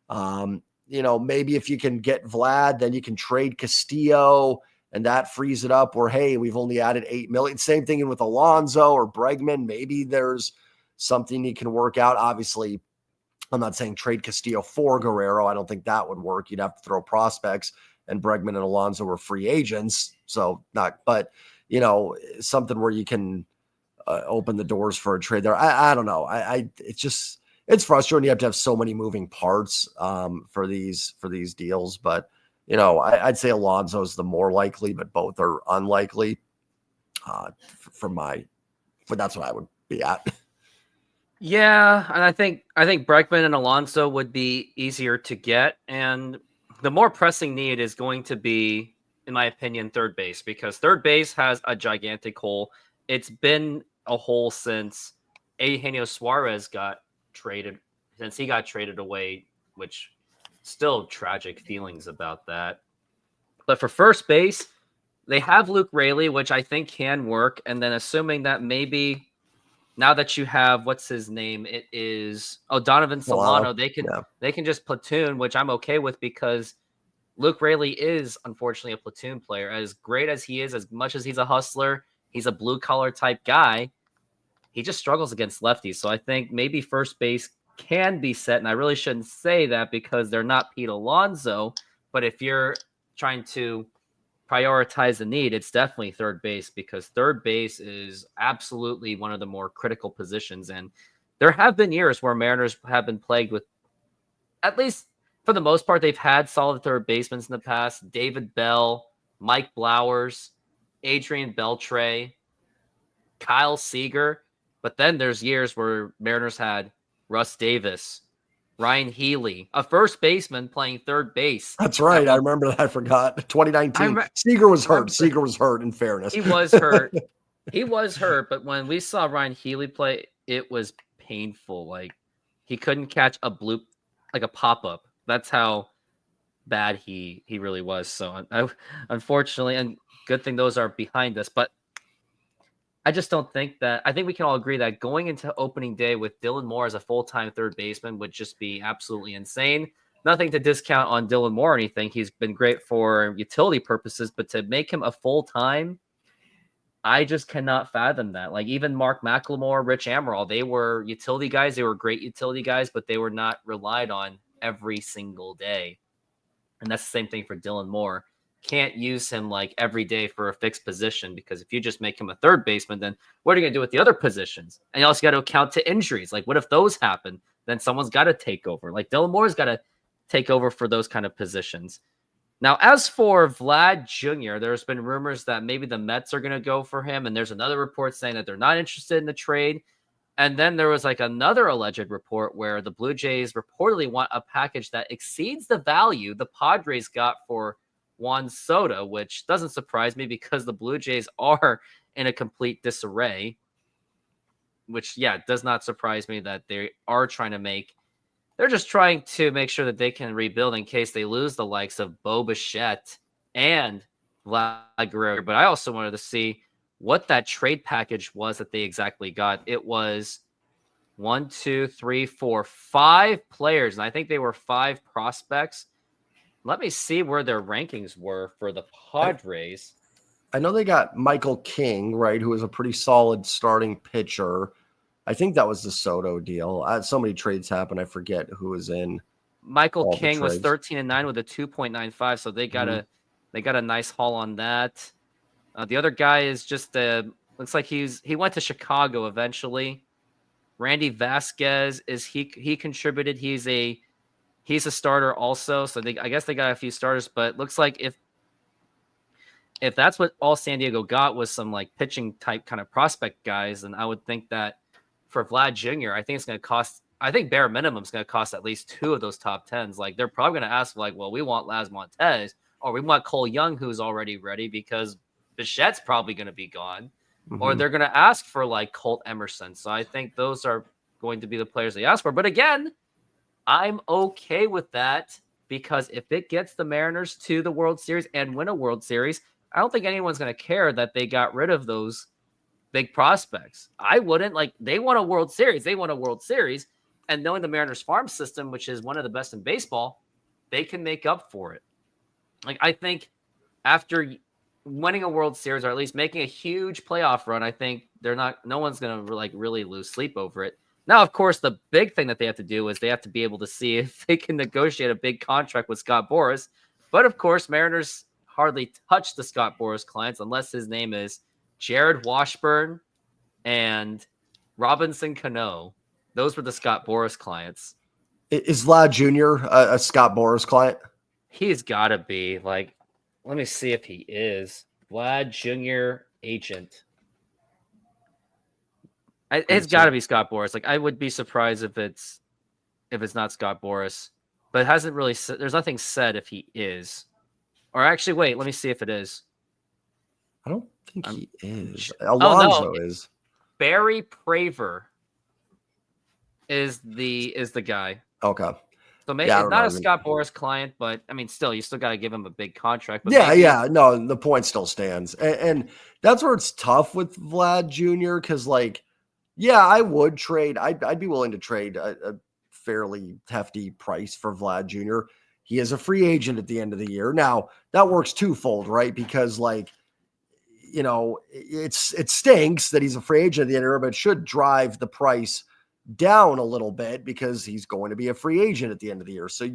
Maybe if you can get Vlad, then you can trade Castillo and that frees it up where, hey, we've only added $8 million. Same thing with Alonso or Bregman. Maybe there's something you can work out. Obviously, I'm not saying trade Castillo for Guerrero. I don't think that would work. You'd have to throw prospects, and Bregman and Alonso were free agents. So something where you can open the doors for a trade there. I don't know. It's frustrating. You have to have so many moving parts for these deals, but I'd say Alonso's the more likely, but both are unlikely but that's what I would be at. Yeah, and I think Bregman and Alonso would be easier to get. And the more pressing need is going to be, in my opinion, third base, because third base has a gigantic hole. It's been a hole since Eugenio Suarez got traded, since he got traded away, which still tragic feelings about that. But for first base, they have Luke Raley, which I think can work. And then assuming that maybe now that you have what's his name, it is Donovan Solano, they can just platoon, which I'm okay with because Luke Raley is unfortunately a platoon player. As great as he is, as much as he's a hustler, he's a blue collar type guy. He just struggles against lefties. So I think maybe first base can be set. And I really shouldn't say that because they're not Pete Alonso. But if you're trying to prioritize the need, it's definitely third base, because third base is absolutely one of the more critical positions. And there have been years where Mariners have been plagued with, at least for the most part, they've had solid third basemen in the past. David Bell, Mike Blowers, Adrian Beltre, Kyle Seager. But then there's years where Mariners had Russ Davis, Ryan Healy, a first baseman playing third base. That's right. I remember that. I forgot. 2019. Seager was hurt. Seager was hurt, in fairness. He was hurt. He was hurt. But when we saw Ryan Healy play, it was painful. Like, he couldn't catch a bloop, like a pop-up. That's how bad he really was. So, unfortunately, and good thing those are behind us. But I just don't think that. I think we can all agree that going into opening day with Dylan Moore as a full-time third baseman would just be absolutely insane. Nothing to discount on Dylan Moore or anything. He's been great for utility purposes, but to make him a full-time, I just cannot fathom that. Like, even Mark McLemore, Rich Amaral, they were utility guys. They were great utility guys, but they were not relied on every single day. And that's the same thing for Dylan Moore. Can't use him like every day for a fixed position, because if you just make him a third baseman, then what are you going to do with the other positions? And you also got to account to injuries. Like, what if those happen? Then someone's got to take over. Like, Dylan Moore's got to take over for those kind of positions. Now, as for Vlad Jr., there's been rumors that maybe the Mets are going to go for him. And there's another report saying that they're not interested in the trade. And then there was like another alleged report where the Blue Jays reportedly want a package that exceeds the value the Padres got for Juan Soto, which doesn't surprise me because the Blue Jays are in a complete disarray, which, yeah, does not surprise me that they are trying to they're just trying to make sure that they can rebuild in case they lose the likes of Bo Bichette and Vlad Guerrero. But I also wanted to see what that trade package was that they exactly got. It was 5 players, and I think they were 5 prospects. Let me see where their rankings were for the Padres. I know they got Michael King, right, who is a pretty solid starting pitcher. I think that was the Soto deal. So many trades happened. I forget who was in. Michael King was 13-9 with a 2.95, so they got a nice haul on that. The other guy is just looks like he went to Chicago eventually. Randy Vasquez he contributed. He's a starter also, so I guess they got a few starters. But looks like if that's what all San Diego got was some like pitching type kind of prospect guys, then I would think that for Vlad Jr., I think it's going to cost. I think bare minimum is going to cost at least 2 of those top 10s. Like, they're probably going to ask like, well, we want Laz Montez or we want Cole Young, who's already ready because Bichette's probably going to be gone, or they're going to ask for like Colt Emerson. So I think those are going to be the players they ask for. But again, I'm okay with that because if it gets the Mariners to the World Series and win a World Series, I don't think anyone's going to care that they got rid of those big prospects. I wouldn't. Like, they won a World Series. They won a World Series. And knowing the Mariners farm system, which is one of the best in baseball, they can make up for it. Like, I think after winning a World Series, or at least making a huge playoff run, I think no one's going to like really lose sleep over it. Now, of course, the big thing that they have to do is they have to be able to see if they can negotiate a big contract with Scott Boras. But of course, Mariners hardly touch the Scott Boras clients unless his name is Jared Washburn and Robinson Cano. Those were the Scott Boras clients. Is Vlad Jr. a Scott Boras client? He's got to be. Like, let me see if he is. Vlad Jr. agent. It's got to be Scott Boras. Like, I would be surprised if it's not Scott Boras. but it hasn't really there's nothing said if he is. Or actually, wait, let me see if it is. I don't think he is. Oh no, Alonso is. Barry Praver is the guy. Okay. So maybe Yeah, I it's don't not know. a Scott Boras client, but I mean, still, you still got to give him a big contract. But Yeah, maybe, yeah. No, the point still stands. And that's where it's tough with Vlad Jr. because, like, yeah, I would trade. I'd be willing to trade a fairly hefty price for Vlad Jr. He is a free agent at the end of the year. Now, that works twofold, right? Because, like, you know, it stinks that he's a free agent at the end of the year, but it should drive the price down a little bit because he's going to be a free agent at the end of the year. So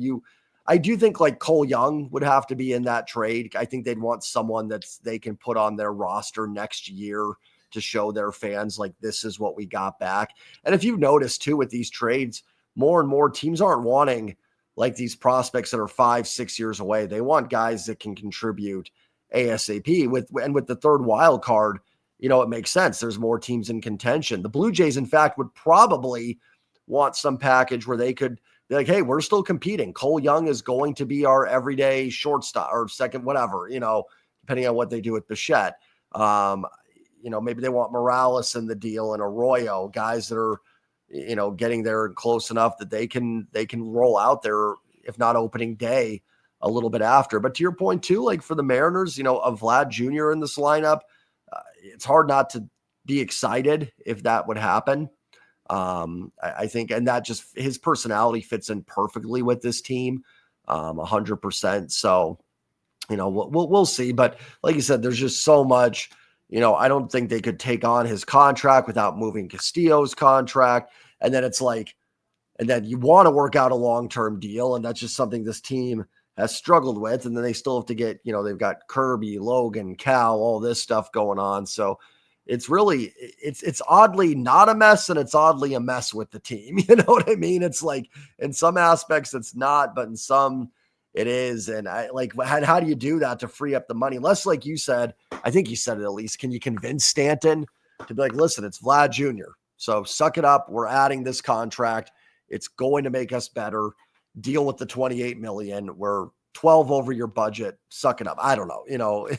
I do think like Cole Young would have to be in that trade. I think they'd want someone they can put on their roster next year to show their fans like this is what we got back. And if you've noticed too with these trades, more and more teams aren't wanting like these prospects that are 5-6 years away. They want guys that can contribute ASAP with the third wild card. You know, it makes sense. There's more teams in contention. The Blue Jays, in fact, would probably want some package where they could be like, hey, we're still competing. Cole Young is going to be our everyday shortstop or second, whatever, you know, depending on what they do with Bichette. You know, maybe they want Morales in the deal and Arroyo, guys that are, you know, getting there close enough that they can roll out there, if not opening day, a little bit after. But to your point too, like for the Mariners, you know, a Vlad Jr. in this lineup, it's hard not to be excited if that would happen. I think, and that just his personality fits in perfectly with this team, 100%. So, you know, we'll see. But like you said, there's just so much. You know, I don't think they could take on his contract without moving Castillo's contract. And then it's like, and then you want to work out a long-term deal, and that's just something this team has struggled with. And then they still have to get, you know, they've got Kirby, Logan, Cal, all this stuff going on. So it's really, it's oddly not a mess, and it's oddly a mess with the team. You know what I mean? It's like in some aspects it's not, but in some it is. And I like, how do you do that to free up the money? Unless, like you said, I think you said it at least, can you convince Stanton to be like, listen, it's Vlad Jr., so suck it up. We're adding this contract. It's going to make us better. Deal with the $28 million. We're 12 over your budget. Suck it up. I don't know, you know.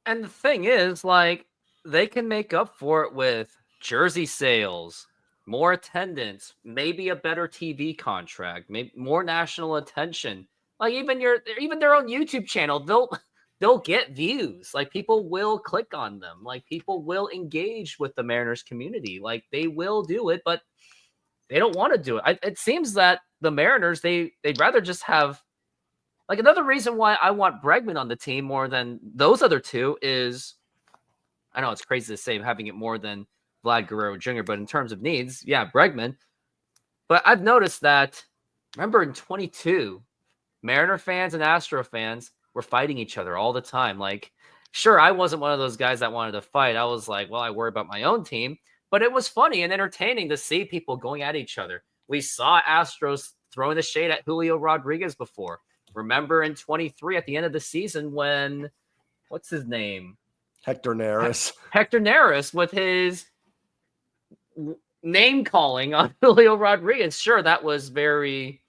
and the thing is, like, they can make up for it with jersey sales, more attendance, maybe a better TV contract, maybe more national attention. Like even their own YouTube channel, they'll get views. Like people will click on them. Like people will engage with the Mariners community. Like they will do it, but they don't want to do it. It seems that the Mariners, they'd rather just have, like, another reason why I want Bregman on the team more than those other two is, I know it's crazy to say having it more than Vlad Guerrero Jr., but in terms of needs, yeah, Bregman. But I've noticed that, remember in 22, Mariner fans and Astro fans were fighting each other all the time. Like, sure, I wasn't one of those guys that wanted to fight. I was like, well, I worry about my own team. But it was funny and entertaining to see people going at each other. We saw Astros throwing the shade at Julio Rodriguez before. Remember in 23 at the end of the season when, what's his name? Hector Neris. Hector Neris with his name calling on Julio Rodriguez. Sure, it was very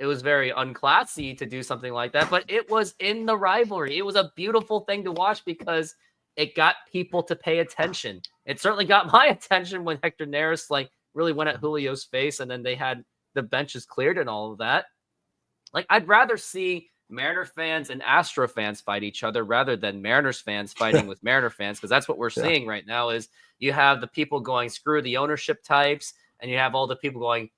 unclassy to do something like that, but it was in the rivalry. It was a beautiful thing to watch because it got people to pay attention. It certainly got my attention when Hector Neris like really went at Julio's face, and then they had the benches cleared and all of that. Like, I'd rather see Mariner fans and Astro fans fight each other rather than Mariners fans fighting with Mariner fans, because that's what we're seeing right now is you have the people going, screw the ownership types, and you have all the people going,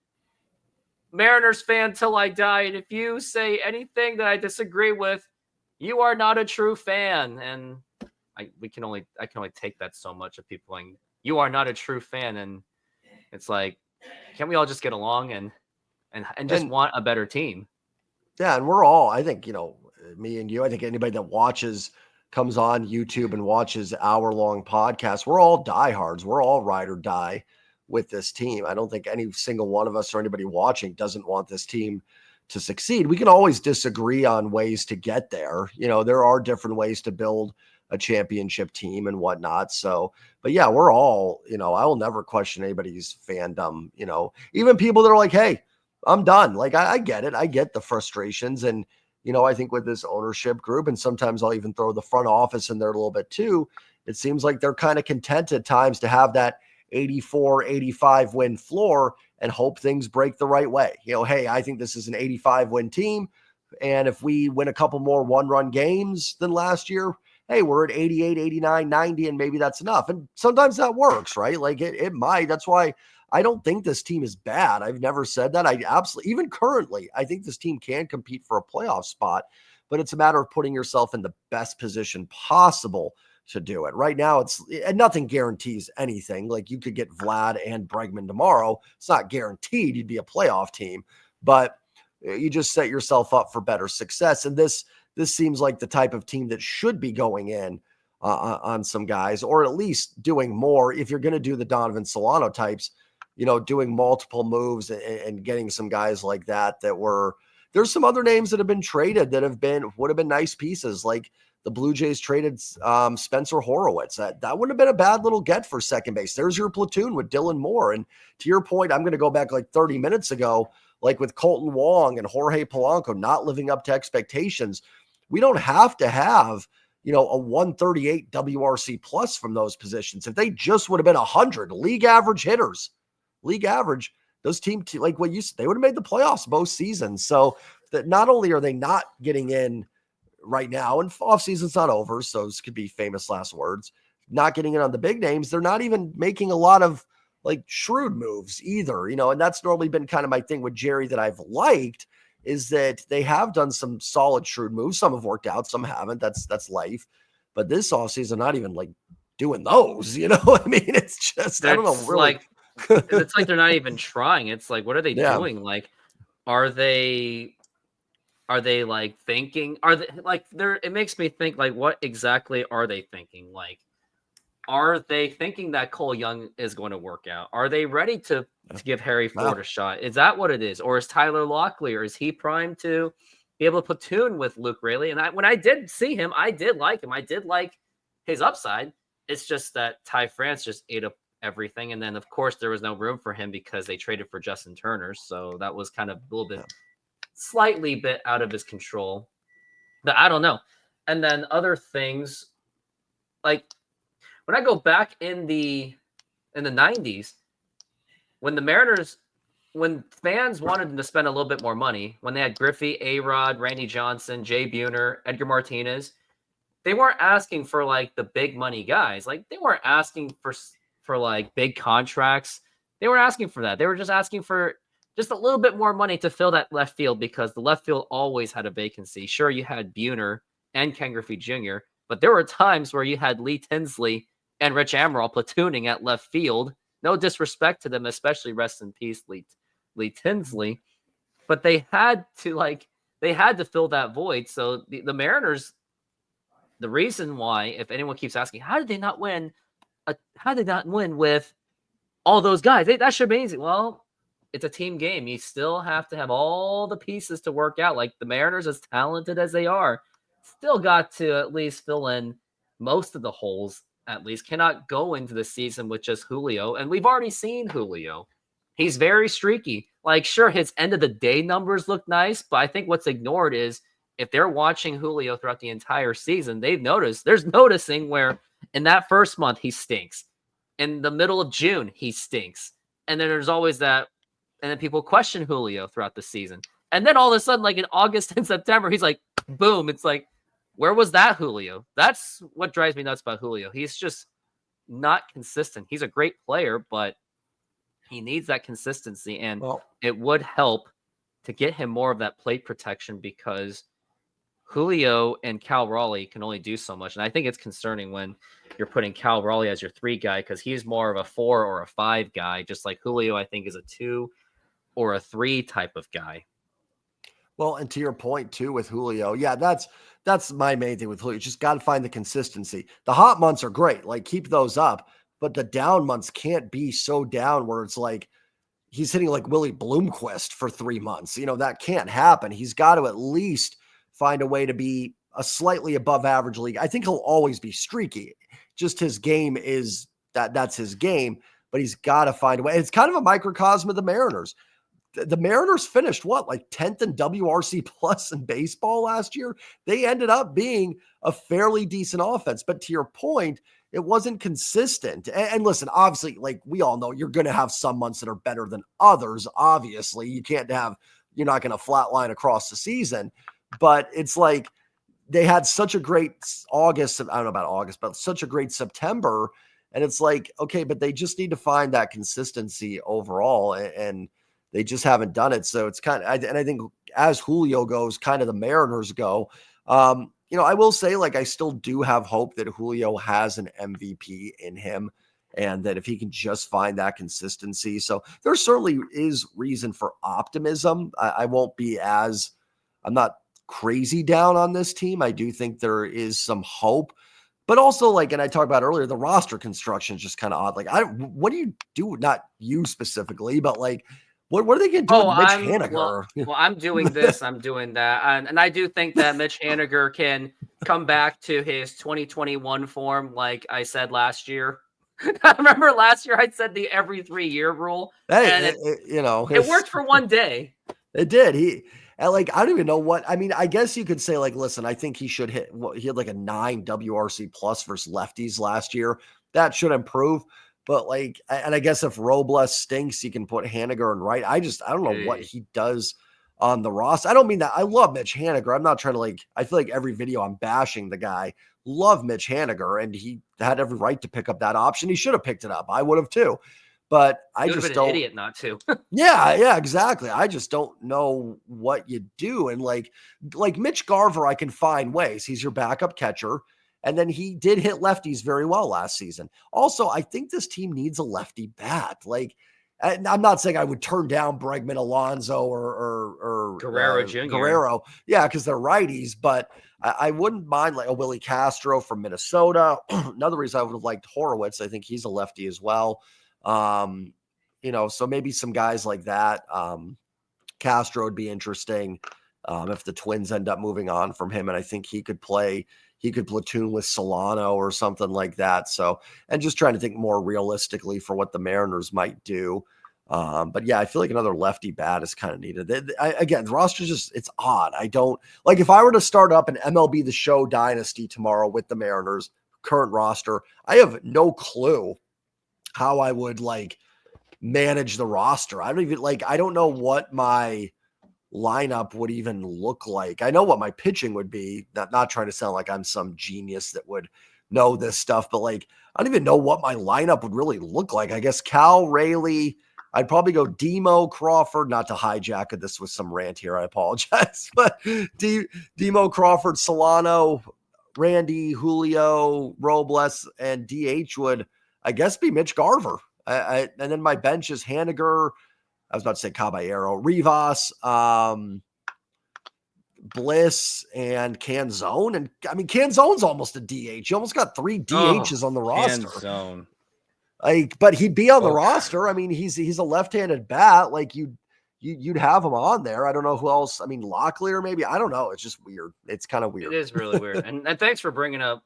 Mariners fan till I die, and if you say anything that I disagree with, you are not a true fan. And I can only take that so much of people going, you are not a true fan. And it's like, can't we all just get along and just want a better team? Yeah, and we're all, I think, you know, me and you, I think anybody that comes on YouTube and watches hour-long podcasts, we're all diehards. We're all ride or die with this team. I don't think any single one of us or anybody watching doesn't want this team to succeed. We can always disagree on ways to get there. You know, there are different ways to build a championship team and whatnot. So, but yeah, we're all, you know, I will never question anybody's fandom, you know, even people that are like, hey, I'm done. Like, I get it. I get the frustrations. And, I think with this ownership group, and sometimes I'll even throw the front office in there a little bit too, it seems like they're kind of content at times to have that 84, 85 win floor and hope things break the right way. Hey, I think this is an 85 win team. And if we win a couple more one-run games than last year, hey, we're at 88, 89, 90, and maybe that's enough. And sometimes that works, right? Like it might. That's why I don't think this team is bad. I've never said that. I absolutely, even currently, I think this team can compete for a playoff spot, but it's a matter of putting yourself in the best position possible to do it. Right now, and nothing guarantees anything. Like, you could get Vlad and Bregman tomorrow. It's not guaranteed you'd be a playoff team, but you just set yourself up for better success. And this seems like the type of team that should be going in on some guys, or at least doing more. If you're going to do the Donovan Solano types, doing multiple moves and getting some guys like that there's some other names that have been traded that would have been nice pieces. Like the Blue Jays traded Spencer Horowitz. That wouldn't have been a bad little get for second base. There's your platoon with Dylan Moore. And to your point, I'm going to go back like 30 minutes ago, like with Colton Wong and Jorge Polanco not living up to expectations. We don't have to have, a 138 WRC plus from those positions. If they just would have been 100 league average hitters, those teams, like what you said, they would have made the playoffs both seasons. So that not only are they not getting in right now, and off season's not over, so this could be famous last words, not getting in on the big names, they're not even making a lot of like shrewd moves either, and that's normally been kind of my thing with Jerry that I've liked, is that they have done some solid shrewd moves. Some have worked out, some haven't. That's life. But this offseason, not even like doing those, I mean, it's just, I don't know, really. It's like they're not even trying. It's like, what are they doing? Like, are they like thinking? Are they like it makes me think, like, what exactly are they thinking? Like, are they thinking that Cole Young is going to work out? Are they ready to give Harry Ford a shot? Is that what it is? Or is Tyler Locklear, is he primed to be able to platoon with Luke Raley? And when I did see him, I did like him. I did like his upside. It's just that Ty France just ate up everything. And then, of course, there was no room for him because they traded for Justin Turner. So that was kind of a little bit, slightly bit out of his control. But I don't know. And then other things, like when I go back in the 90s, when fans wanted them to spend a little bit more money, when they had Griffey, A-Rod, Randy Johnson, Jay Buhner, Edgar Martinez, they weren't asking for like the big money guys. Like, they weren't asking for like big contracts. They weren't asking for that. They were just asking for just a little bit more money to fill that left field, because the left field always had a vacancy. Sure, you had Buhner and Ken Griffey Jr., but there were times where you had Lee Tinsley and Rich Amaral platooning at left field. No disrespect to them, especially rest in peace, Lee Tinsley. But they had to fill that void. So the Mariners, the reason why, if anyone keeps asking, how did they not win with all those guys? That should be easy. Well, it's a team game. You still have to have all the pieces to work out. Like, the Mariners, as talented as they are, still got to at least fill in most of the holes. At least cannot go into the season with just Julio. And we've already seen Julio. He's very streaky. Like, sure, his end of the day numbers look nice, but I think what's ignored is, if they're watching Julio throughout the entire season, there's noticing where in that first month he stinks. In the middle of June, he stinks. And then there's always that, and then people question Julio throughout the season. And then all of a sudden, like in August and September, he's like, boom. It's like, where was that Julio? That's what drives me nuts about Julio. He's just not consistent. He's a great player, but he needs that consistency. And it would help to get him more of that plate protection, because Julio and Cal Raleigh can only do so much. And I think it's concerning when you're putting Cal Raleigh as your 3 guy, because he's more of a 4 or a 5 guy, just like Julio, I think, is a 2 or a 3 type of guy. Well, and to your point too with Julio, yeah, that's my main thing with Julio. You just got to find the consistency. The hot months are great, like keep those up, but the down months can't be so down where it's like he's hitting like Willie Bloomquist for 3 months. That can't happen. He's got to at least find a way to be a slightly above average league. I think he'll always be streaky. Just his game is that's his game, but he's got to find a way. It's kind of a microcosm of the Mariners. the Mariners finished like 10th in WRC plus in baseball last year. They ended up being a fairly decent offense, but to your point, it wasn't consistent. And listen, obviously, like we all know, you're going to have some months that are better than others. Obviously, you're not going to flatline across the season, but it's like they had such a great August. I don't know about August, but such a great September. And it's like, okay, but they just need to find that consistency overall. And they just haven't done it. So it's kind of, and I think as Julio goes, kind of the Mariners go. I will say, like, I still do have hope that Julio has an MVP in him and that if he can just find that consistency. So there certainly is reason for optimism. I'm not crazy down on this team. I do think there is some hope. But also, like, and I talked about earlier, the roster construction is just kind of odd. Like, what do you do? Not you specifically, but like, what are they going to do with Mitch Haniger? Well, I'm doing this, I'm doing that. And I do think that Mitch Haniger can come back to his 2021 form, like I said last year. I remember last year I said the every 3-year rule. Hey, it worked for one day. It did. I don't even know what, I mean, I guess you could say, like, listen, I think he should he had like a 9 WRC plus versus lefties last year. That should improve. But like, and I guess if Robles stinks, you can put Haniger and right. I don't know what he does on the roster. I don't mean that. I love Mitch Haniger. I'm not trying to I feel like every video I'm bashing the guy. Love Mitch Haniger, and he had every right to pick up that option. He should have picked it up. I would have too. But I just don't. An idiot not to. Yeah, exactly. I just don't know what you do. And like Mitch Garver, I can find ways. He's your backup catcher. And then he did hit lefties very well last season. Also, I think this team needs a lefty bat. Like, I'm not saying I would turn down Bregman, Alonso, or Guerrero Jr. Guerrero. Yeah, because they're righties. But I wouldn't mind like a Willie Castro from Minnesota. Another reason I would have liked Horowitz. I think he's a lefty as well. So maybe some guys like that. Castro would be interesting if the Twins end up moving on from him. And I think he could platoon with Solano or something like that. So, and just trying to think more realistically for what the Mariners might do. But yeah, I feel like another lefty bat is kind of needed. Again, the roster it's odd. I don't like if I were to start up an MLB The Show dynasty tomorrow with the Mariners current roster, I have no clue how I would manage the roster. I don't know what my lineup would even look like. I know what my pitching would be, not trying to sound like I'm some genius that would know this stuff, but I don't even know what my lineup would really look like. I guess Cal, Rayleigh, I'd probably go Demo, Crawford, not to hijack this with some rant here, I apologize, but Demo, Crawford, Solano, Randy, Julio, Robles, and DH would, I guess, be Mitch Garver. And then my bench is Haniger, I was about to say Caballero, Rivas, Bliss, and Canzone. And I mean, Canzone's almost a DH. You almost got 3 DHs on the roster. Canzone. But he'd be on the roster. I mean, he's a left-handed bat. You'd have him on there. I don't know who else. I mean, Locklear maybe. I don't know. It's just weird. It's kind of weird. It is really weird. And thanks for bringing up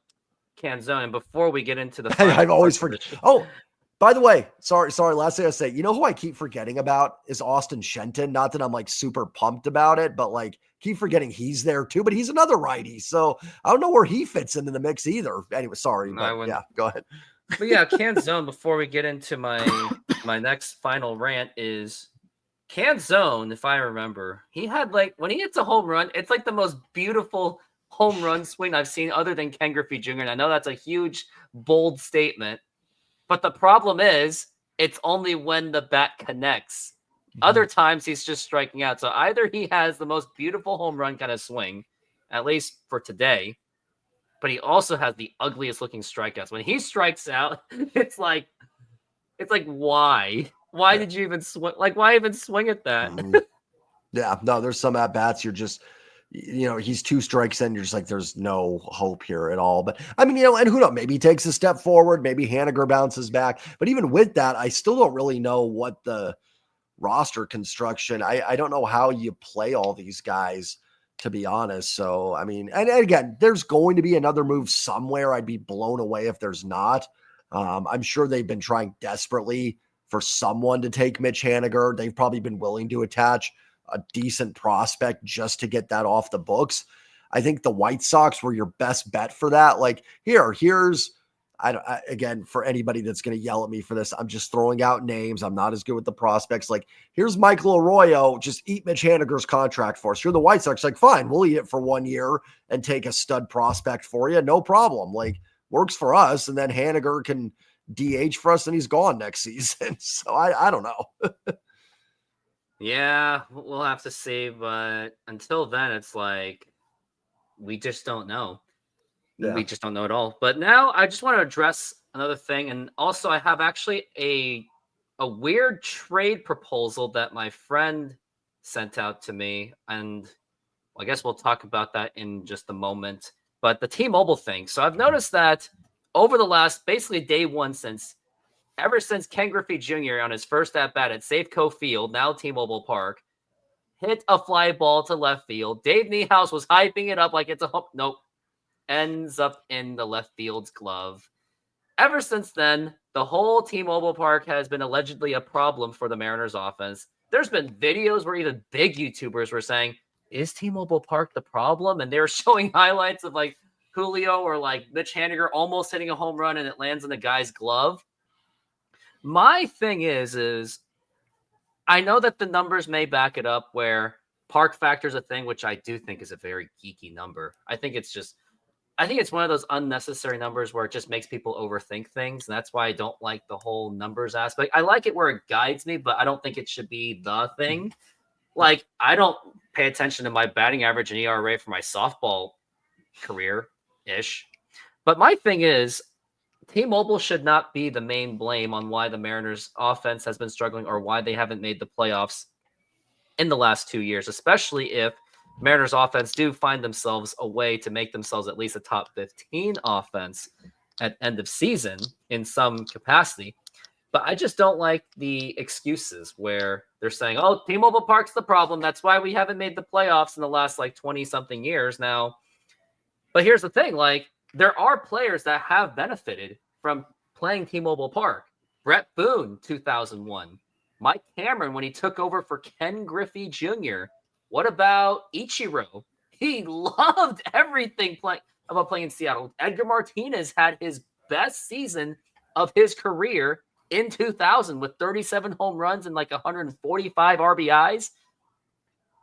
Canzone. And before we get into the I've always forget. Oh, by the way, sorry. Last thing I say, you know who I keep forgetting about is Austin Shenton. Not that I'm super pumped about it, but keep forgetting he's there too. But he's another righty, so I don't know where he fits into the mix either. Anyway, sorry, but yeah, go ahead. But yeah, Canzone. Before we get into my next final rant is Canzone. If I remember, he had when he hits a home run, it's the most beautiful home run swing I've seen other than Ken Griffey Jr. And I know that's a huge, bold statement. But the problem is, it's only when the bat connects. Mm-hmm. Other times, he's just striking out. So either he has the most beautiful home run kind of swing, at least for today, but he also has the ugliest looking strikeouts. When he strikes out, it's like, why? Why did you even swing? Why even swing at that? Yeah, no, there's some at bats you're just, he's 2 strikes in. You're just there's no hope here at all. But I mean, and who knows? Maybe he takes a step forward. Maybe Haniger bounces back. But even with that, I still don't really know what the roster construction. I don't know how you play all these guys, to be honest. So, I mean, and again, there's going to be another move somewhere. I'd be blown away if there's not. I'm sure they've been trying desperately for someone to take Mitch Haniger. They've probably been willing to attach a decent prospect just to get that off the books. I think the White Sox were your best bet for that. Like here's again, for anybody that's going to yell at me for this, I'm just throwing out names. I'm not as good with the prospects. Like here's Michael Arroyo. Just eat Mitch Haniger's contract for us. You're the White Sox. Like fine, we'll eat it for 1 year and take a stud prospect for you. No problem. Like works for us. And then Haniger can DH for us and he's gone next season. So I don't know. Yeah, we'll have to see. But until then, it's like, we just don't know. Yeah. We just don't know at all. But now I just want to address another thing. And also I have actually a weird trade proposal that my friend sent out to me. And I guess we'll talk about that in just a moment. But the T-Mobile thing. So I've noticed that over the last basically day one ever since Ken Griffey Jr. on his first at-bat at Safeco Field, now T-Mobile Park, hit a fly ball to left field. Dave Niehaus was hyping it up like it's a home. Nope. Ends up in the left field's glove. Ever since then, the whole T-Mobile Park has been allegedly a problem for the Mariners offense. There's been videos where even big YouTubers were saying, is T-Mobile Park the problem? And they were showing highlights of like Julio or like Mitch Haniger almost hitting a home run and it lands in the guy's glove. My thing is I know that the numbers may back it up where park factor is a thing, which I do think is a very geeky number. I think it's one of those unnecessary numbers where it just makes people overthink things. And that's why I don't like the whole numbers aspect. I like it where it guides me, but I don't think it should be the thing. Like, I don't pay attention to my batting average and ERA for my softball career-ish. But my thing is, T-Mobile should not be the main blame on why the Mariners offense has been struggling or why they haven't made the playoffs in the last 2 years, especially if Mariners offense do find themselves a way to make themselves at least a top 15 offense at end of season in some capacity. But I just don't like the excuses where they're saying, oh, T-Mobile Park's the problem. That's why we haven't made the playoffs in the last like 20 something years now. But here's the thing, like, there are players that have benefited from playing T-Mobile Park. Brett Boone, 2001. Mike Cameron, when he took over for Ken Griffey Jr. What about Ichiro? He loved everything about playing in Seattle. Edgar Martinez had his best season of his career in 2000 with 37 home runs and like 145 RBIs.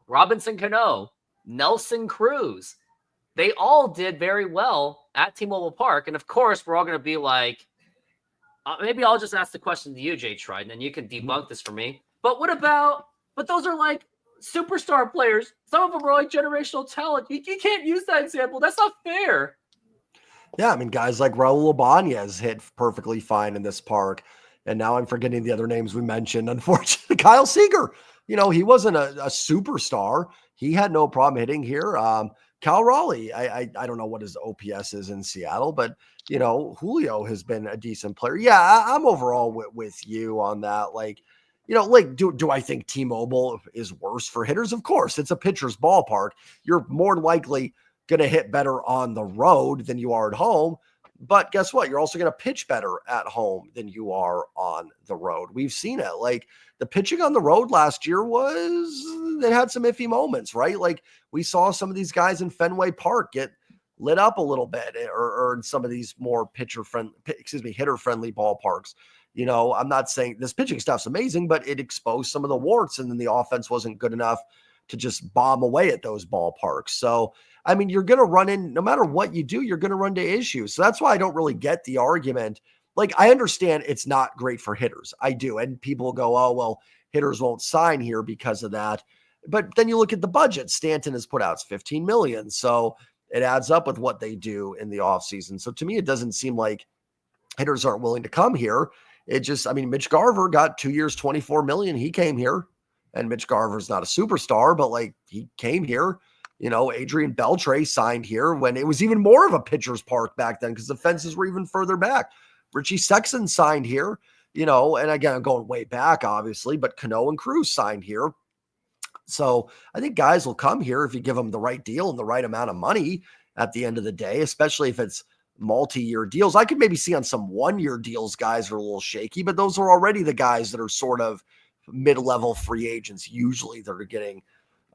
Robinson Cano, Nelson Cruz. They all did very well at T-Mobile Park. And of course, we're all going to be like, maybe I'll just ask the question to you, J Trident, and you can debunk this for me. But but those are like superstar players. Some of them are like generational talent. You can't use that example. That's not fair. Yeah, I mean, guys like Raul Ibanez hit perfectly fine in this park. And now I'm forgetting the other names we mentioned. Unfortunately, Kyle Seager, he wasn't a superstar. He had no problem hitting here. Cal Raleigh, I don't know what his OPS is in Seattle, but, Julio has been a decent player. Yeah, I'm overall with you on that. Like, do I think T-Mobile is worse for hitters? Of course, it's a pitcher's ballpark. You're more likely going to hit better on the road than you are at home. But guess what? You're also going to pitch better at home than you are on the road. We've seen it. Like, the pitching on the road last year they had some iffy moments, right? Like, we saw some of these guys in Fenway Park get lit up a little bit, or in some of these more hitter friendly ballparks. I'm not saying this pitching stuff's amazing, but it exposed some of the warts, and then the offense wasn't good enough to just bomb away at those ballparks. So, I mean, you're going to run in, no matter what you do, you're going to run into issues. So that's why I don't really get the argument. Like, I understand it's not great for hitters. I do. And people go, oh, well, hitters won't sign here because of that. But then you look at the budget Stanton has put out, it's $15 million. So it adds up with what they do in the offseason. So to me, it doesn't seem like hitters aren't willing to come here. It just, I mean, Mitch Garver got 2 years, $24 million. He came here, and Mitch Garver's not a superstar, but like, he came here. Adrian Beltre signed here when it was even more of a pitcher's park back then because the fences were even further back. Richie Sexton signed here, and again, I'm going way back, obviously, but Cano and Cruz signed here. So I think guys will come here if you give them the right deal and the right amount of money at the end of the day, especially if it's multi-year deals. I could maybe see on some 1-year deals, guys are a little shaky, but those are already the guys that are sort of mid-level free agents. Usually they're getting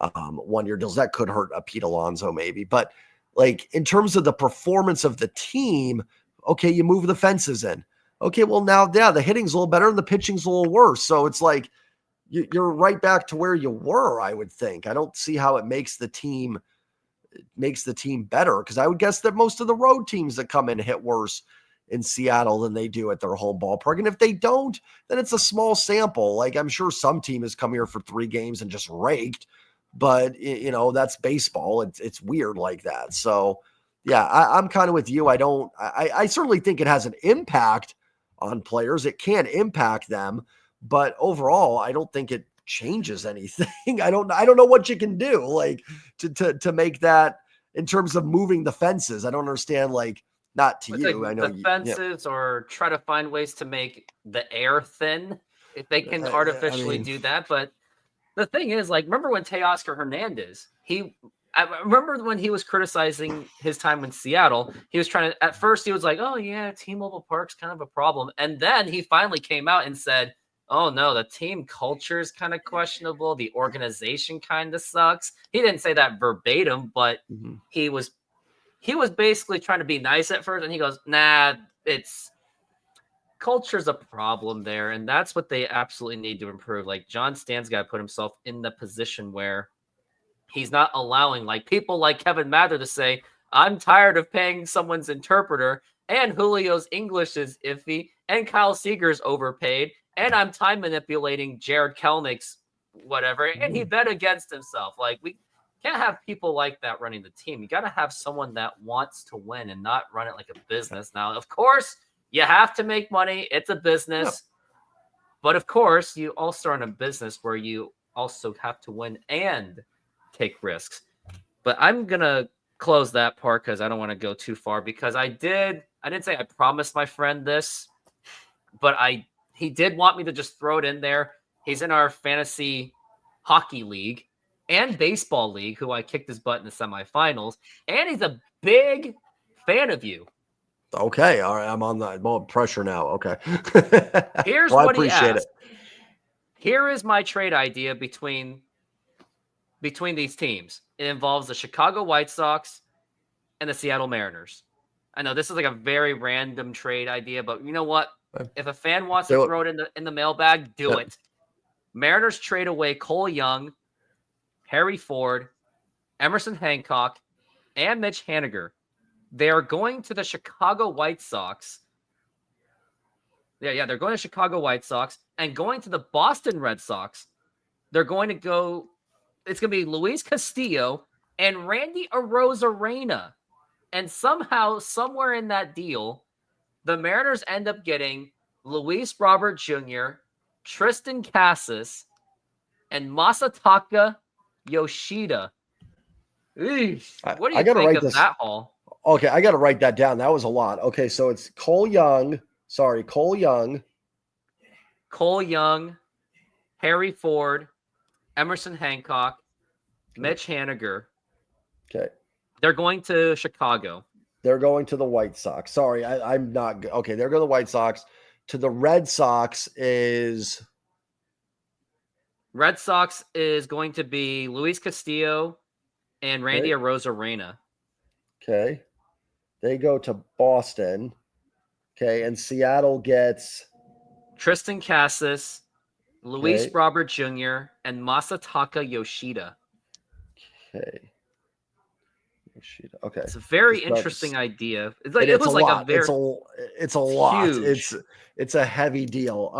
1-year deals. That could hurt a Pete Alonso maybe, but like in terms of the performance of the team, okay, you move the fences in. Okay, well now, yeah, the hitting's a little better and the pitching's a little worse. So it's like you're right back to where you were, I would think. I don't see how it makes the team better, because I would guess that most of the road teams that come in hit worse in Seattle than they do at their home ballpark. And if they don't, then it's a small sample. Like, I'm sure some team has come here for 3 games and just raked, but that's baseball. It's weird like that. So yeah, I'm kind of with you. I certainly think it has an impact on players. It can impact them, but overall, I don't think it changes anything. I don't know what you can do like to make that in terms of moving the fences. I don't understand, like, not to you. Like I know the fences, or try to find ways to make the air thin if they can artificially do that. But the thing is, like, remember when Teoscar Hernandez, I remember when he was criticizing his time in Seattle, he was trying to, at first he was like, oh yeah, T-Mobile Park's kind of a problem. And then he finally came out and said, oh no, the team culture is kind of questionable. The organization kind of sucks. He didn't say that verbatim, but he was basically trying to be nice at first. And he goes, nah, culture's a problem there. And that's what they absolutely need to improve. Like, John Stan's got to put himself in the position where he's not allowing like people like Kevin Mather to say, I'm tired of paying someone's interpreter, and Julio's English is iffy, and Kyle Seager's overpaid, and I'm time manipulating Jared Kelnick's whatever, and he bet against himself. Like, we can't have people like that running the team. You got to have someone that wants to win and not run it like a business. Now, of course, you have to make money. It's a business. Yep. But of course, you also are in a business where you also have to win and take risks. But I'm going to close that part because I don't want to go too far, because I didn't say I promised my friend this, but he did want me to just throw it in there. He's in our fantasy hockey league and baseball league, who I kicked his butt in the semifinals, and he's a big fan of you. Okay, all right, I'm on the pressure now. Okay. Here's what he asked. Here is my trade idea between these teams. It involves the Chicago White Sox and the Seattle Mariners. I know this is like a very random trade idea, but you know what? If a fan wants to throw it in the mailbag, do it. Mariners trade away Cole Young, Harry Ford, Emerson Hancock, and Mitch Haniger. They are going to the Chicago White Sox. Yeah, they're going to Chicago White Sox and going to the Boston Red Sox. They're going to go. It's going to be Luis Castillo and Randy Arozarena. And somehow, somewhere in that deal, the Mariners end up getting Luis Robert Jr., Tristan Casas, and Masataka Yoshida. Eesh. What do you think of that haul? Okay, I got to write that down. That was a lot. Okay, so it's Cole Young, Harry Ford, Emerson Hancock, Mitch Haniger. Okay. They're going to Chicago. They're going to the White Sox. Sorry, I'm not. Okay, they're going to the White Sox. To the Red Sox is going to be Luis Castillo and Randy Arozarena. Okay. They go to Boston. Okay, and Seattle gets Tristan Casas, Luis Robert Jr., and Masataka Yoshida. Okay. It's a very interesting idea. It's like it's a lot. It's a heavy deal.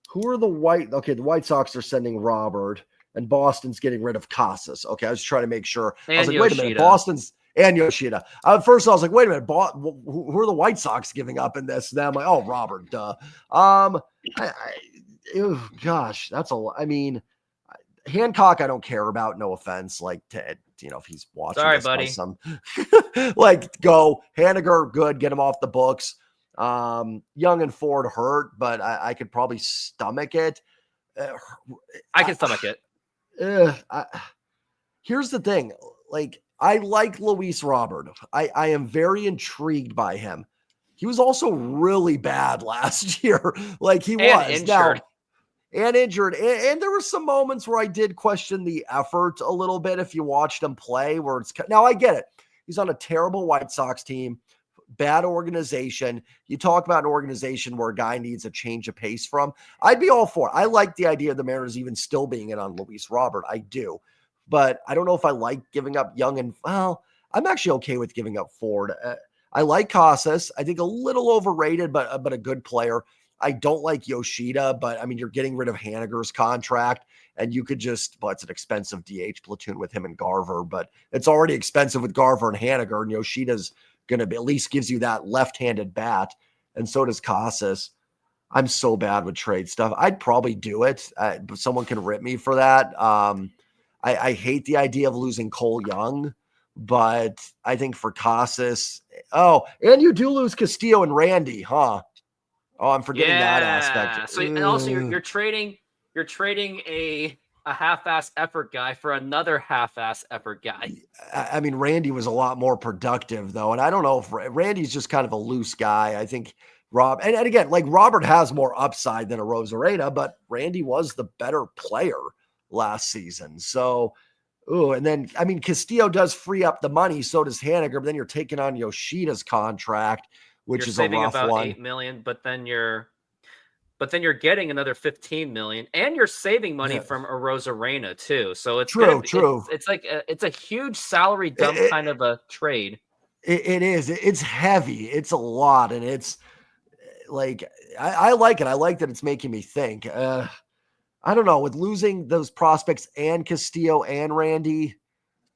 Who are the White? Okay, the White Sox are sending Robert, and Boston's getting rid of Casas. Okay, I was trying to make sure. And I was like, Yoshida. wait a minute, Boston's and Yoshida. First, I was like, wait a minute, who are the White Sox giving up in this? And then I'm like, oh, Robert, duh. Gosh, that's a lot. I mean, Hancock, I don't care about. No offense, like Ted. If he's watching. Sorry, this buddy. Go Haniger, good, get him off the books. Young and Ford hurt, but I could probably stomach it. I can stomach it. Here's the thing, like, I like Luis Robert. I am very intrigued by him. He was also really bad last year. Like he and was. injured. Now, and injured. And there were some moments where I did question the effort a little bit if you watched him play, where it's now I get it. He's on a terrible White Sox team, bad organization. You talk about an organization where a guy needs a change of pace from. I'd be all for it. I like the idea of the Mariners even still being in on Luis Robert. I do. But I don't know if I like giving up Young and, well, I'm actually okay with giving up Ford. I like Casas. I think a little overrated, but a good player. I don't like Yoshida, but I mean, you're getting rid of Haniger's contract, and you could just, well, it's an expensive DH platoon with him and Garver, but it's already expensive with Garver and Haniger, and Yoshida's going to be, at least gives you that left-handed bat, and so does Casas. I'm so bad with trade stuff. I'd probably do it, but someone can rip me for that. I hate the idea of losing Cole Young, but I think for Casas, oh, and you do lose Castillo and Randy, huh? Oh, I'm forgetting that aspect. So and also you're trading a half-ass effort guy for another half-ass effort guy. I mean, Randy was a lot more productive though, and I don't know if Randy's just kind of a loose guy. I think and again, like Robert has more upside than a Rosarena, but Randy was the better player last season. So, and then I mean, Castillo does free up the money, so does Haniger, but then you're taking on Yoshida's contract, which is a rough about one. $8 million, but then you're getting another $15 million, and you're saving money from a Rosarena too. So it's true. It's like it's a huge salary dump kind of a trade. It is. It's heavy. It's a lot, and it's like I like it. I like that it's making me think. I don't know, with losing those prospects and Castillo and Randy,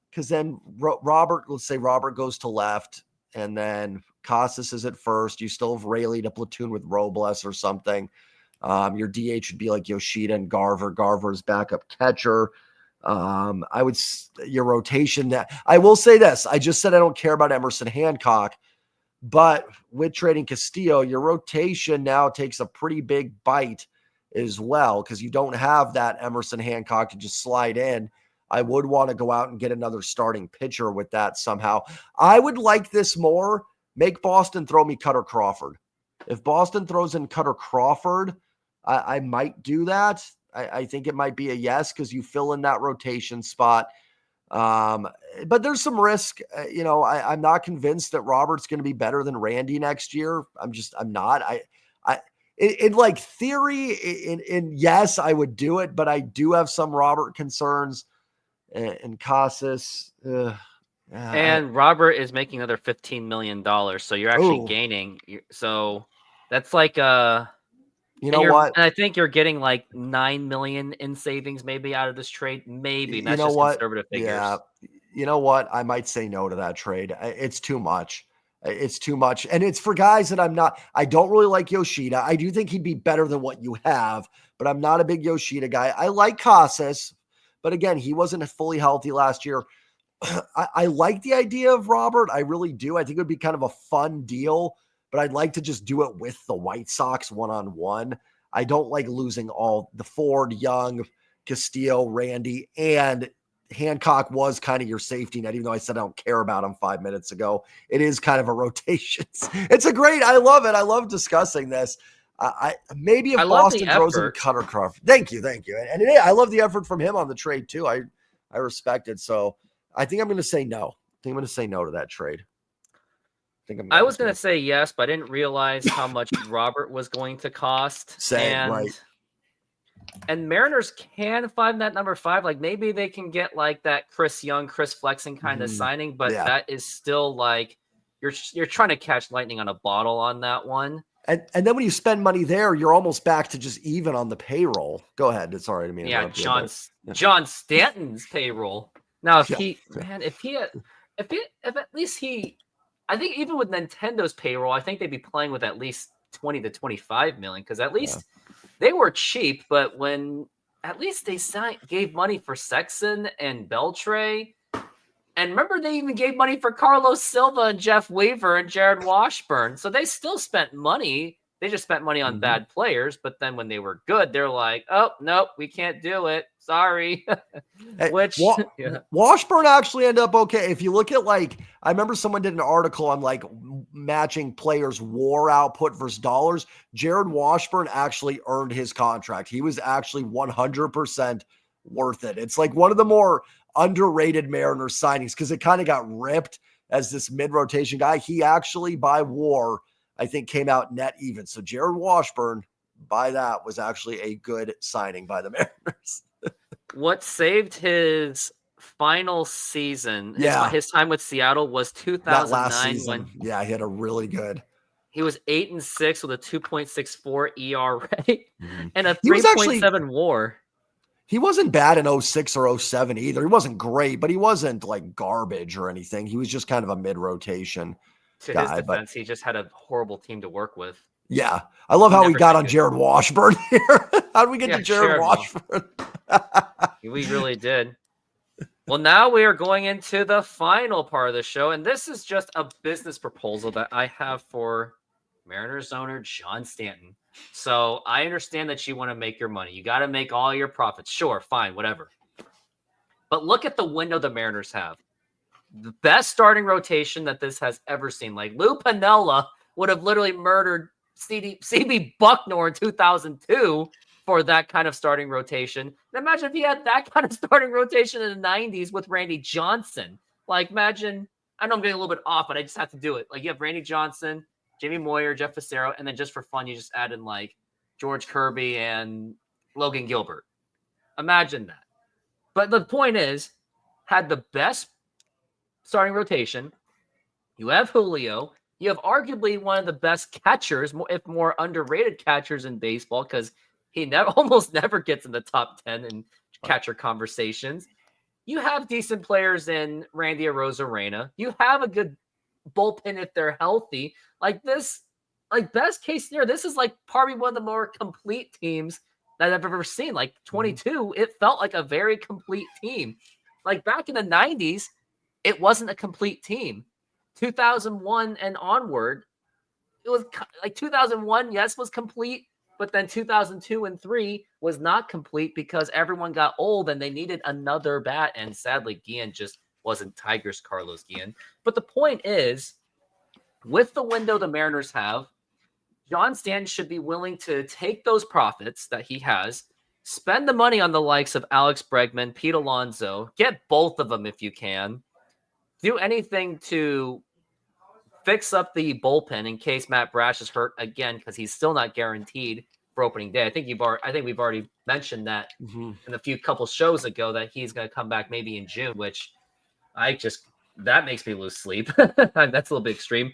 because then Robert, let's say Robert goes to left, and then Casas is at first. You still have Rayleigh to platoon with Robles or something. Your DH would be like Yoshida and Garver. Garver's backup catcher. Your rotation that I will say this. I just said I don't care about Emerson Hancock, but with trading Castillo, your rotation now takes a pretty big bite as well, because you don't have that Emerson Hancock to just slide in. I would want to go out and get another starting pitcher with that somehow. I would like this more. Make Boston throw me Cutter Crawford. If Boston throws in Cutter Crawford, I might do that. I think it might be a yes, because you fill in that rotation spot. But there's some risk. I'm not convinced that Robert's going to be better than Randy next year. I'm not. In like theory, in yes, I would do it, but I do have some Robert concerns. And Casas, and Robert is making another $15 million, so you're actually gaining. So that's like you know what? And I think you're getting like $9 million in savings maybe out of this trade. Maybe that's just conservative figures. Yeah, you know what? I might say no to that trade. It's too much. It's too much. And it's for guys that I don't really like Yoshida. I do think he'd be better than what you have, but I'm not a big Yoshida guy. I like Casas, but again, he wasn't fully healthy last year. I like the idea of Robert. I really do. I think it would be kind of a fun deal, but I'd like to just do it with the White Sox one-on-one. I don't like losing all the Ford, Young, Castillo, Randy, and Hancock was kind of your safety net, even though I said I don't care about him 5 minutes ago. It is kind of a rotation. I love it. I love discussing this. Maybe if Boston throws in Cutter Crawford. Thank you. And I love the effort from him on the trade too. I respect it. So I think I'm going to say no. I think I'm going to say no to that trade. I was going to say yes, but I didn't realize how much Robert was going to cost. Right. And Mariners can find that number 5. Like maybe they can get like that Chris Young, Chris Flexen kind of signing, but that is still like you're trying to catch lightning on a bottle on that one. And then when you spend money there, you're almost back to just even on the payroll. Go ahead. It's all right. I mean, John Stanton's payroll. Now, if at least I think even with Nintendo's payroll, I think they'd be playing with at least 20 to 25 million, because at least they were cheap. But when at least they gave money for Sexton and Beltre, and remember they even gave money for Carlos Silva and Jeff Weaver and Jared Washburn. So they still spent money. They just spent money on bad players, but then when they were good, they're like, oh, nope, we can't do it. Sorry. Which Washburn actually ended up okay. If you look at I remember someone did an article on matching players' WAR output versus dollars. Jared Washburn actually earned his contract. He was actually 100% worth it. It's one of the more underrated Mariners signings because it kind of got ripped as this mid-rotation guy. He actually, by WAR, I think came out net even. So Jared Washburn, by that, was actually a good signing by the Mariners. What saved his final season, his time with Seattle, was 2009. That last season, he had a really good. He was 8-6 with a 2.64 ERA and a 3.7 WAR. He wasn't bad in 06 or 07 either. He wasn't great, but he wasn't garbage or anything. He was just kind of a mid-rotation to his defense, he just had a horrible team to work with. Yeah. I love how we got on Jared Washburn here. How did we get to Jared Washburn? We really did. Well, now we are going into the final part of the show, and this is just a business proposal that I have for Mariners owner John Stanton. So I understand that you want to make your money. You got to make all your profits. Sure, fine, whatever. But look at the window the Mariners have. The best starting rotation that this has ever seen. Lou Piniella would have literally murdered CB Bucknor in 2002 for that kind of starting rotation. And imagine if he had that kind of starting rotation in the 90s with Randy Johnson. Imagine, I know I'm getting a little bit off, but I just have to do it. You have Randy Johnson, Jamie Moyer, Jeff Fassero, and then just for fun, you just add in George Kirby and Logan Gilbert. Imagine that. But the point is, had the best starting rotation. You have Julio. You have arguably one of the best catchers, if more underrated catchers in baseball, because he almost never gets in the top 10 in catcher conversations. You have decent players in Randy Arozarena. You have a good bullpen if they're healthy. Best case scenario, this is probably one of the more complete teams that I've ever seen. 22, it felt like a very complete team. Back in the 90s, it wasn't a complete team. 2001 and onward, it was 2001, yes, was complete, but then 2002 and 3 was not complete because everyone got old and they needed another bat. And sadly, Guillen just wasn't Tigers Carlos Guillen. But the point is, with the window the Mariners have, John Stanton should be willing to take those profits that he has, spend the money on the likes of Alex Bregman, Pete Alonso, get both of them if you can. Do anything to fix up the bullpen in case Matt Brash is hurt again, because he's still not guaranteed for opening day. I think we've already mentioned that in a couple shows ago that he's going to come back maybe in June, which that makes me lose sleep. That's a little bit extreme.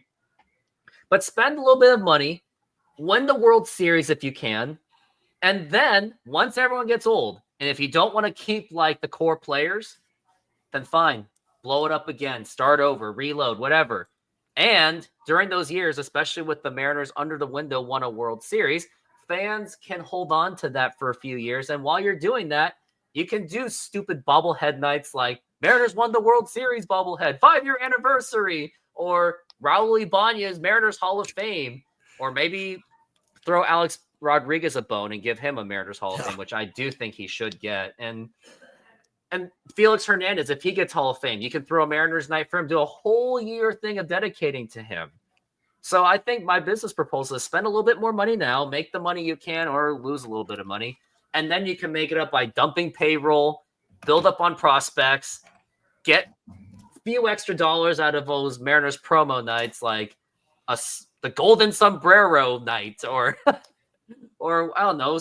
But spend a little bit of money, win the World Series if you can, and then once everyone gets old, and if you don't want to keep the core players, then fine. Blow it up again, start over, reload, whatever. And during those years, especially with the Mariners under the window won a World Series, fans can hold on to that for a few years. And while you're doing that, you can do stupid bobblehead nights like Mariners won the World Series bobblehead, 5-year anniversary, or Raul Ibanez Mariners Hall of Fame, or maybe throw Alex Rodriguez a bone and give him a Mariners Hall of Fame, which I do think he should get. And Felix Hernandez, if he gets Hall of Fame, you can throw a Mariners night for him, do a whole year thing of dedicating to him. So I think my business proposal is spend a little bit more money now, make the money you can, or lose a little bit of money. And then you can make it up by dumping payroll, build up on prospects, get a few extra dollars out of those Mariners promo nights, like the Golden Sombrero night, or I don't know,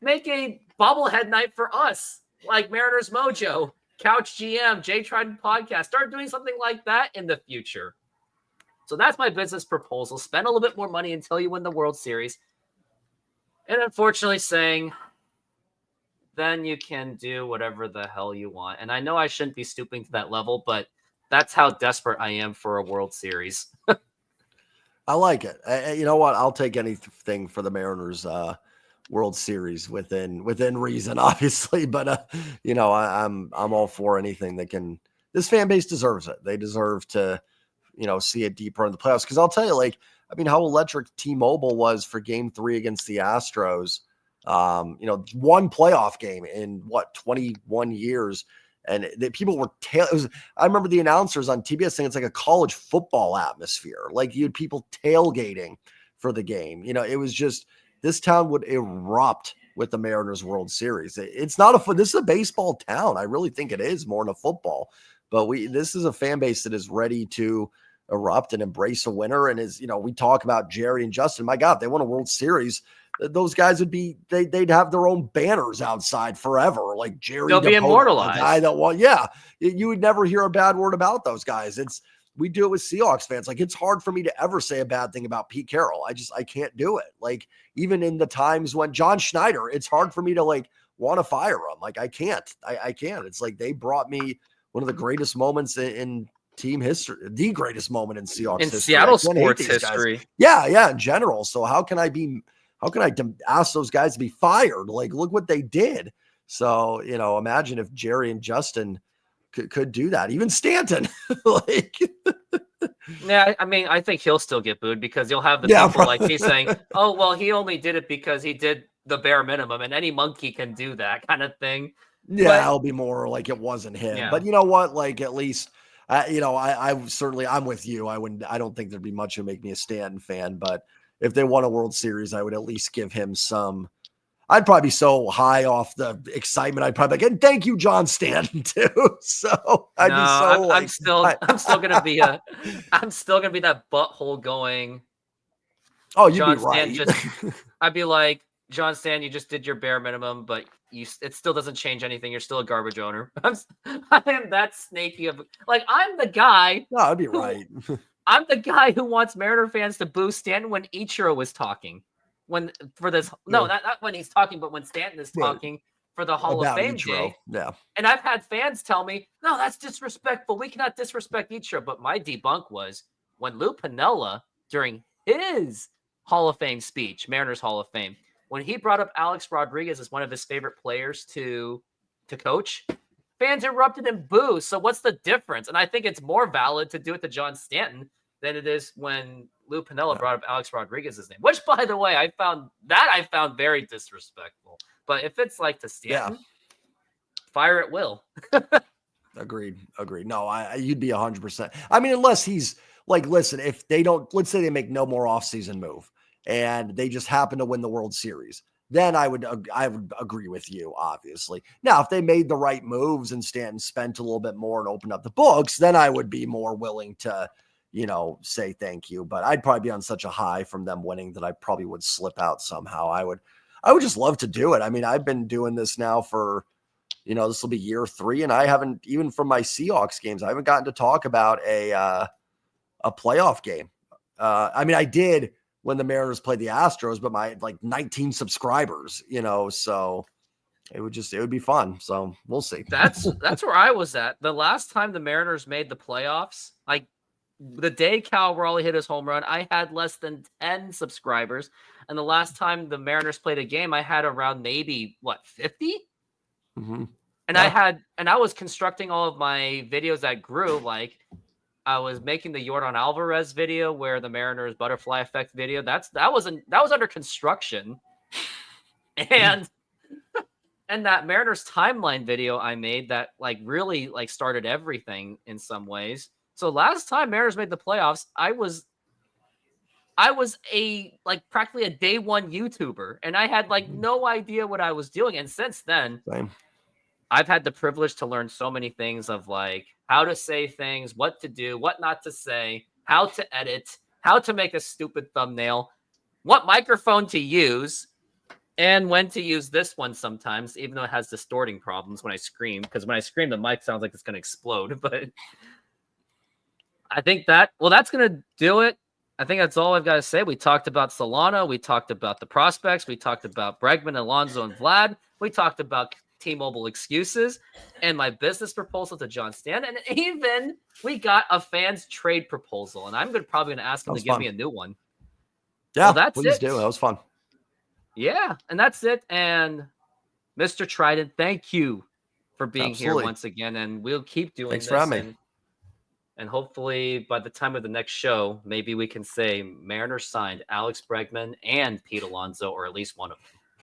make a bobblehead night for us. Like Mariners Mojo, Couch GM, J Trident Podcast. Start doing something like that in the future. So that's my business proposal. Spend a little bit more money until you win the World Series. And unfortunately saying, then you can do whatever the hell you want. And I know I shouldn't be stooping to that level, but that's how desperate I am for a World Series. I like it. You know what? I'll take anything for the Mariners World Series within reason, obviously. But I'm all for anything that can. This fan base deserves it. They deserve to, see it deeper in the playoffs. Because I'll tell you, I mean, how electric T-Mobile was for Game 3 against the Astros. One playoff game in 21 years. And people were I remember the announcers on TBS saying it's like a college football atmosphere. Like you had people tailgating for the game. It was just, this town would erupt with the Mariners World Series. It's not this is a baseball town. I really think it is more than a football, but this is a fan base that is ready to erupt and embrace a winner. And we talk about Jerry and Justin, my God, if they won a World Series, those guys would be, they'd have their own banners outside forever. Like Jerry, they'll be immortalized. Guy that you would never hear a bad word about those guys. We do it with Seahawks fans. Like, it's hard for me to ever say a bad thing about Pete Carroll. I can't do it. Like, even in the times when John Schneider, it's hard for me to want to fire him. Like, I can't. It's like they brought me one of the greatest moments in team history, the greatest moment in Seahawks history. Seattle sports history. Guys. Yeah, in general. So how can I ask those guys to be fired? Like, look what they did. So, imagine if Jerry and Justin could do that. Even Stanton. Yeah, I mean, I think he'll still get booed because you'll have the people like me saying, oh, well, he only did it because he did the bare minimum and any monkey can do that kind of thing. Yeah, it'll be more like it wasn't him. Yeah. But you know what? Like, at least, I certainly, I'm with you. I don't think there'd be much to make me a Stanton fan, but if they won a World Series, I would at least give him some. I'd probably be so high off the excitement. I'd probably and thank you, John Stanton, too. So I'd be so. I'm still gonna be that butthole going. Oh, you'd be right. I'd be like, John Stanton, you just did your bare minimum, but it still doesn't change anything. You're still a garbage owner. I am that snaky of I'm the guy. No, I'd be right. I'm the guy who wants Mariner fans to boo Stanton when Ichiro was talking. Not when he's talking, but when Stanton is talking for the Hall of Fame day. Yeah. And I've had fans tell me, no, that's disrespectful. We cannot disrespect Ichiro. But my debunk was when Lou Piniella, during his Hall of Fame speech, Mariners Hall of Fame, when he brought up Alex Rodriguez as one of his favorite players to coach, fans erupted in boos. So what's the difference? And I think it's more valid to do it to John Stanton than it is when Lou Piniella brought up Alex Rodriguez's name, which, by the way, I found very disrespectful. But if it's like to Stanton, fire at will. Agreed. No, you'd be 100%. I mean, unless he's listen, if they don't, let's say they make no more offseason move and they just happen to win the World Series, then I would agree with you, obviously. Now, if they made the right moves and Stanton spent a little bit more and opened up the books, then I would be more willing to, say thank you. But I'd probably be on such a high from them winning that I probably would slip out somehow. I would just love to do it. I mean, I've been doing this now for, this will be year 3, and I haven't, even from my Seahawks games, I haven't gotten to talk about a playoff game. I mean, I did when the Mariners played the Astros, but my 19 subscribers, so it would be fun. So we'll see. That's where I was at. The last time the Mariners made the playoffs, the day Cal Raleigh hit his home run, I had less than 10 subscribers. And the last time the Mariners played a game, I had around maybe 50? Mm-hmm. And I was constructing all of my videos that grew. I was making the Yordan Alvarez video where the Mariners butterfly effect video. That was under construction. And that Mariners timeline video I made that really started everything in some ways. So last time Mariners made the playoffs, I was a practically a day one YouTuber, and I had no idea what I was doing. And since then, same. I've had the privilege to learn so many things of how to say things, what to do, what not to say, how to edit, how to make a stupid thumbnail, what microphone to use, and when to use this one sometimes, even though it has distorting problems when I scream, because when I scream, the mic sounds like it's going to explode. But I think that's going to do it. I think that's all I've got to say. We talked about Solano. We talked about the prospects. We talked about Bregman, Alonso, and Vlad. We talked about T-Mobile excuses and my business proposal to John Stanton. And even we got a fans trade proposal. And I'm probably going to ask him to give me a new one. Yeah, that's it. That was fun. Yeah, and that's it. And Mr. Trident, thank you for being here once again. And we'll keep doing this. Thanks for having me. And hopefully by the time of the next show, maybe we can say Mariners signed Alex Bregman and Pete Alonso, or at least one of them.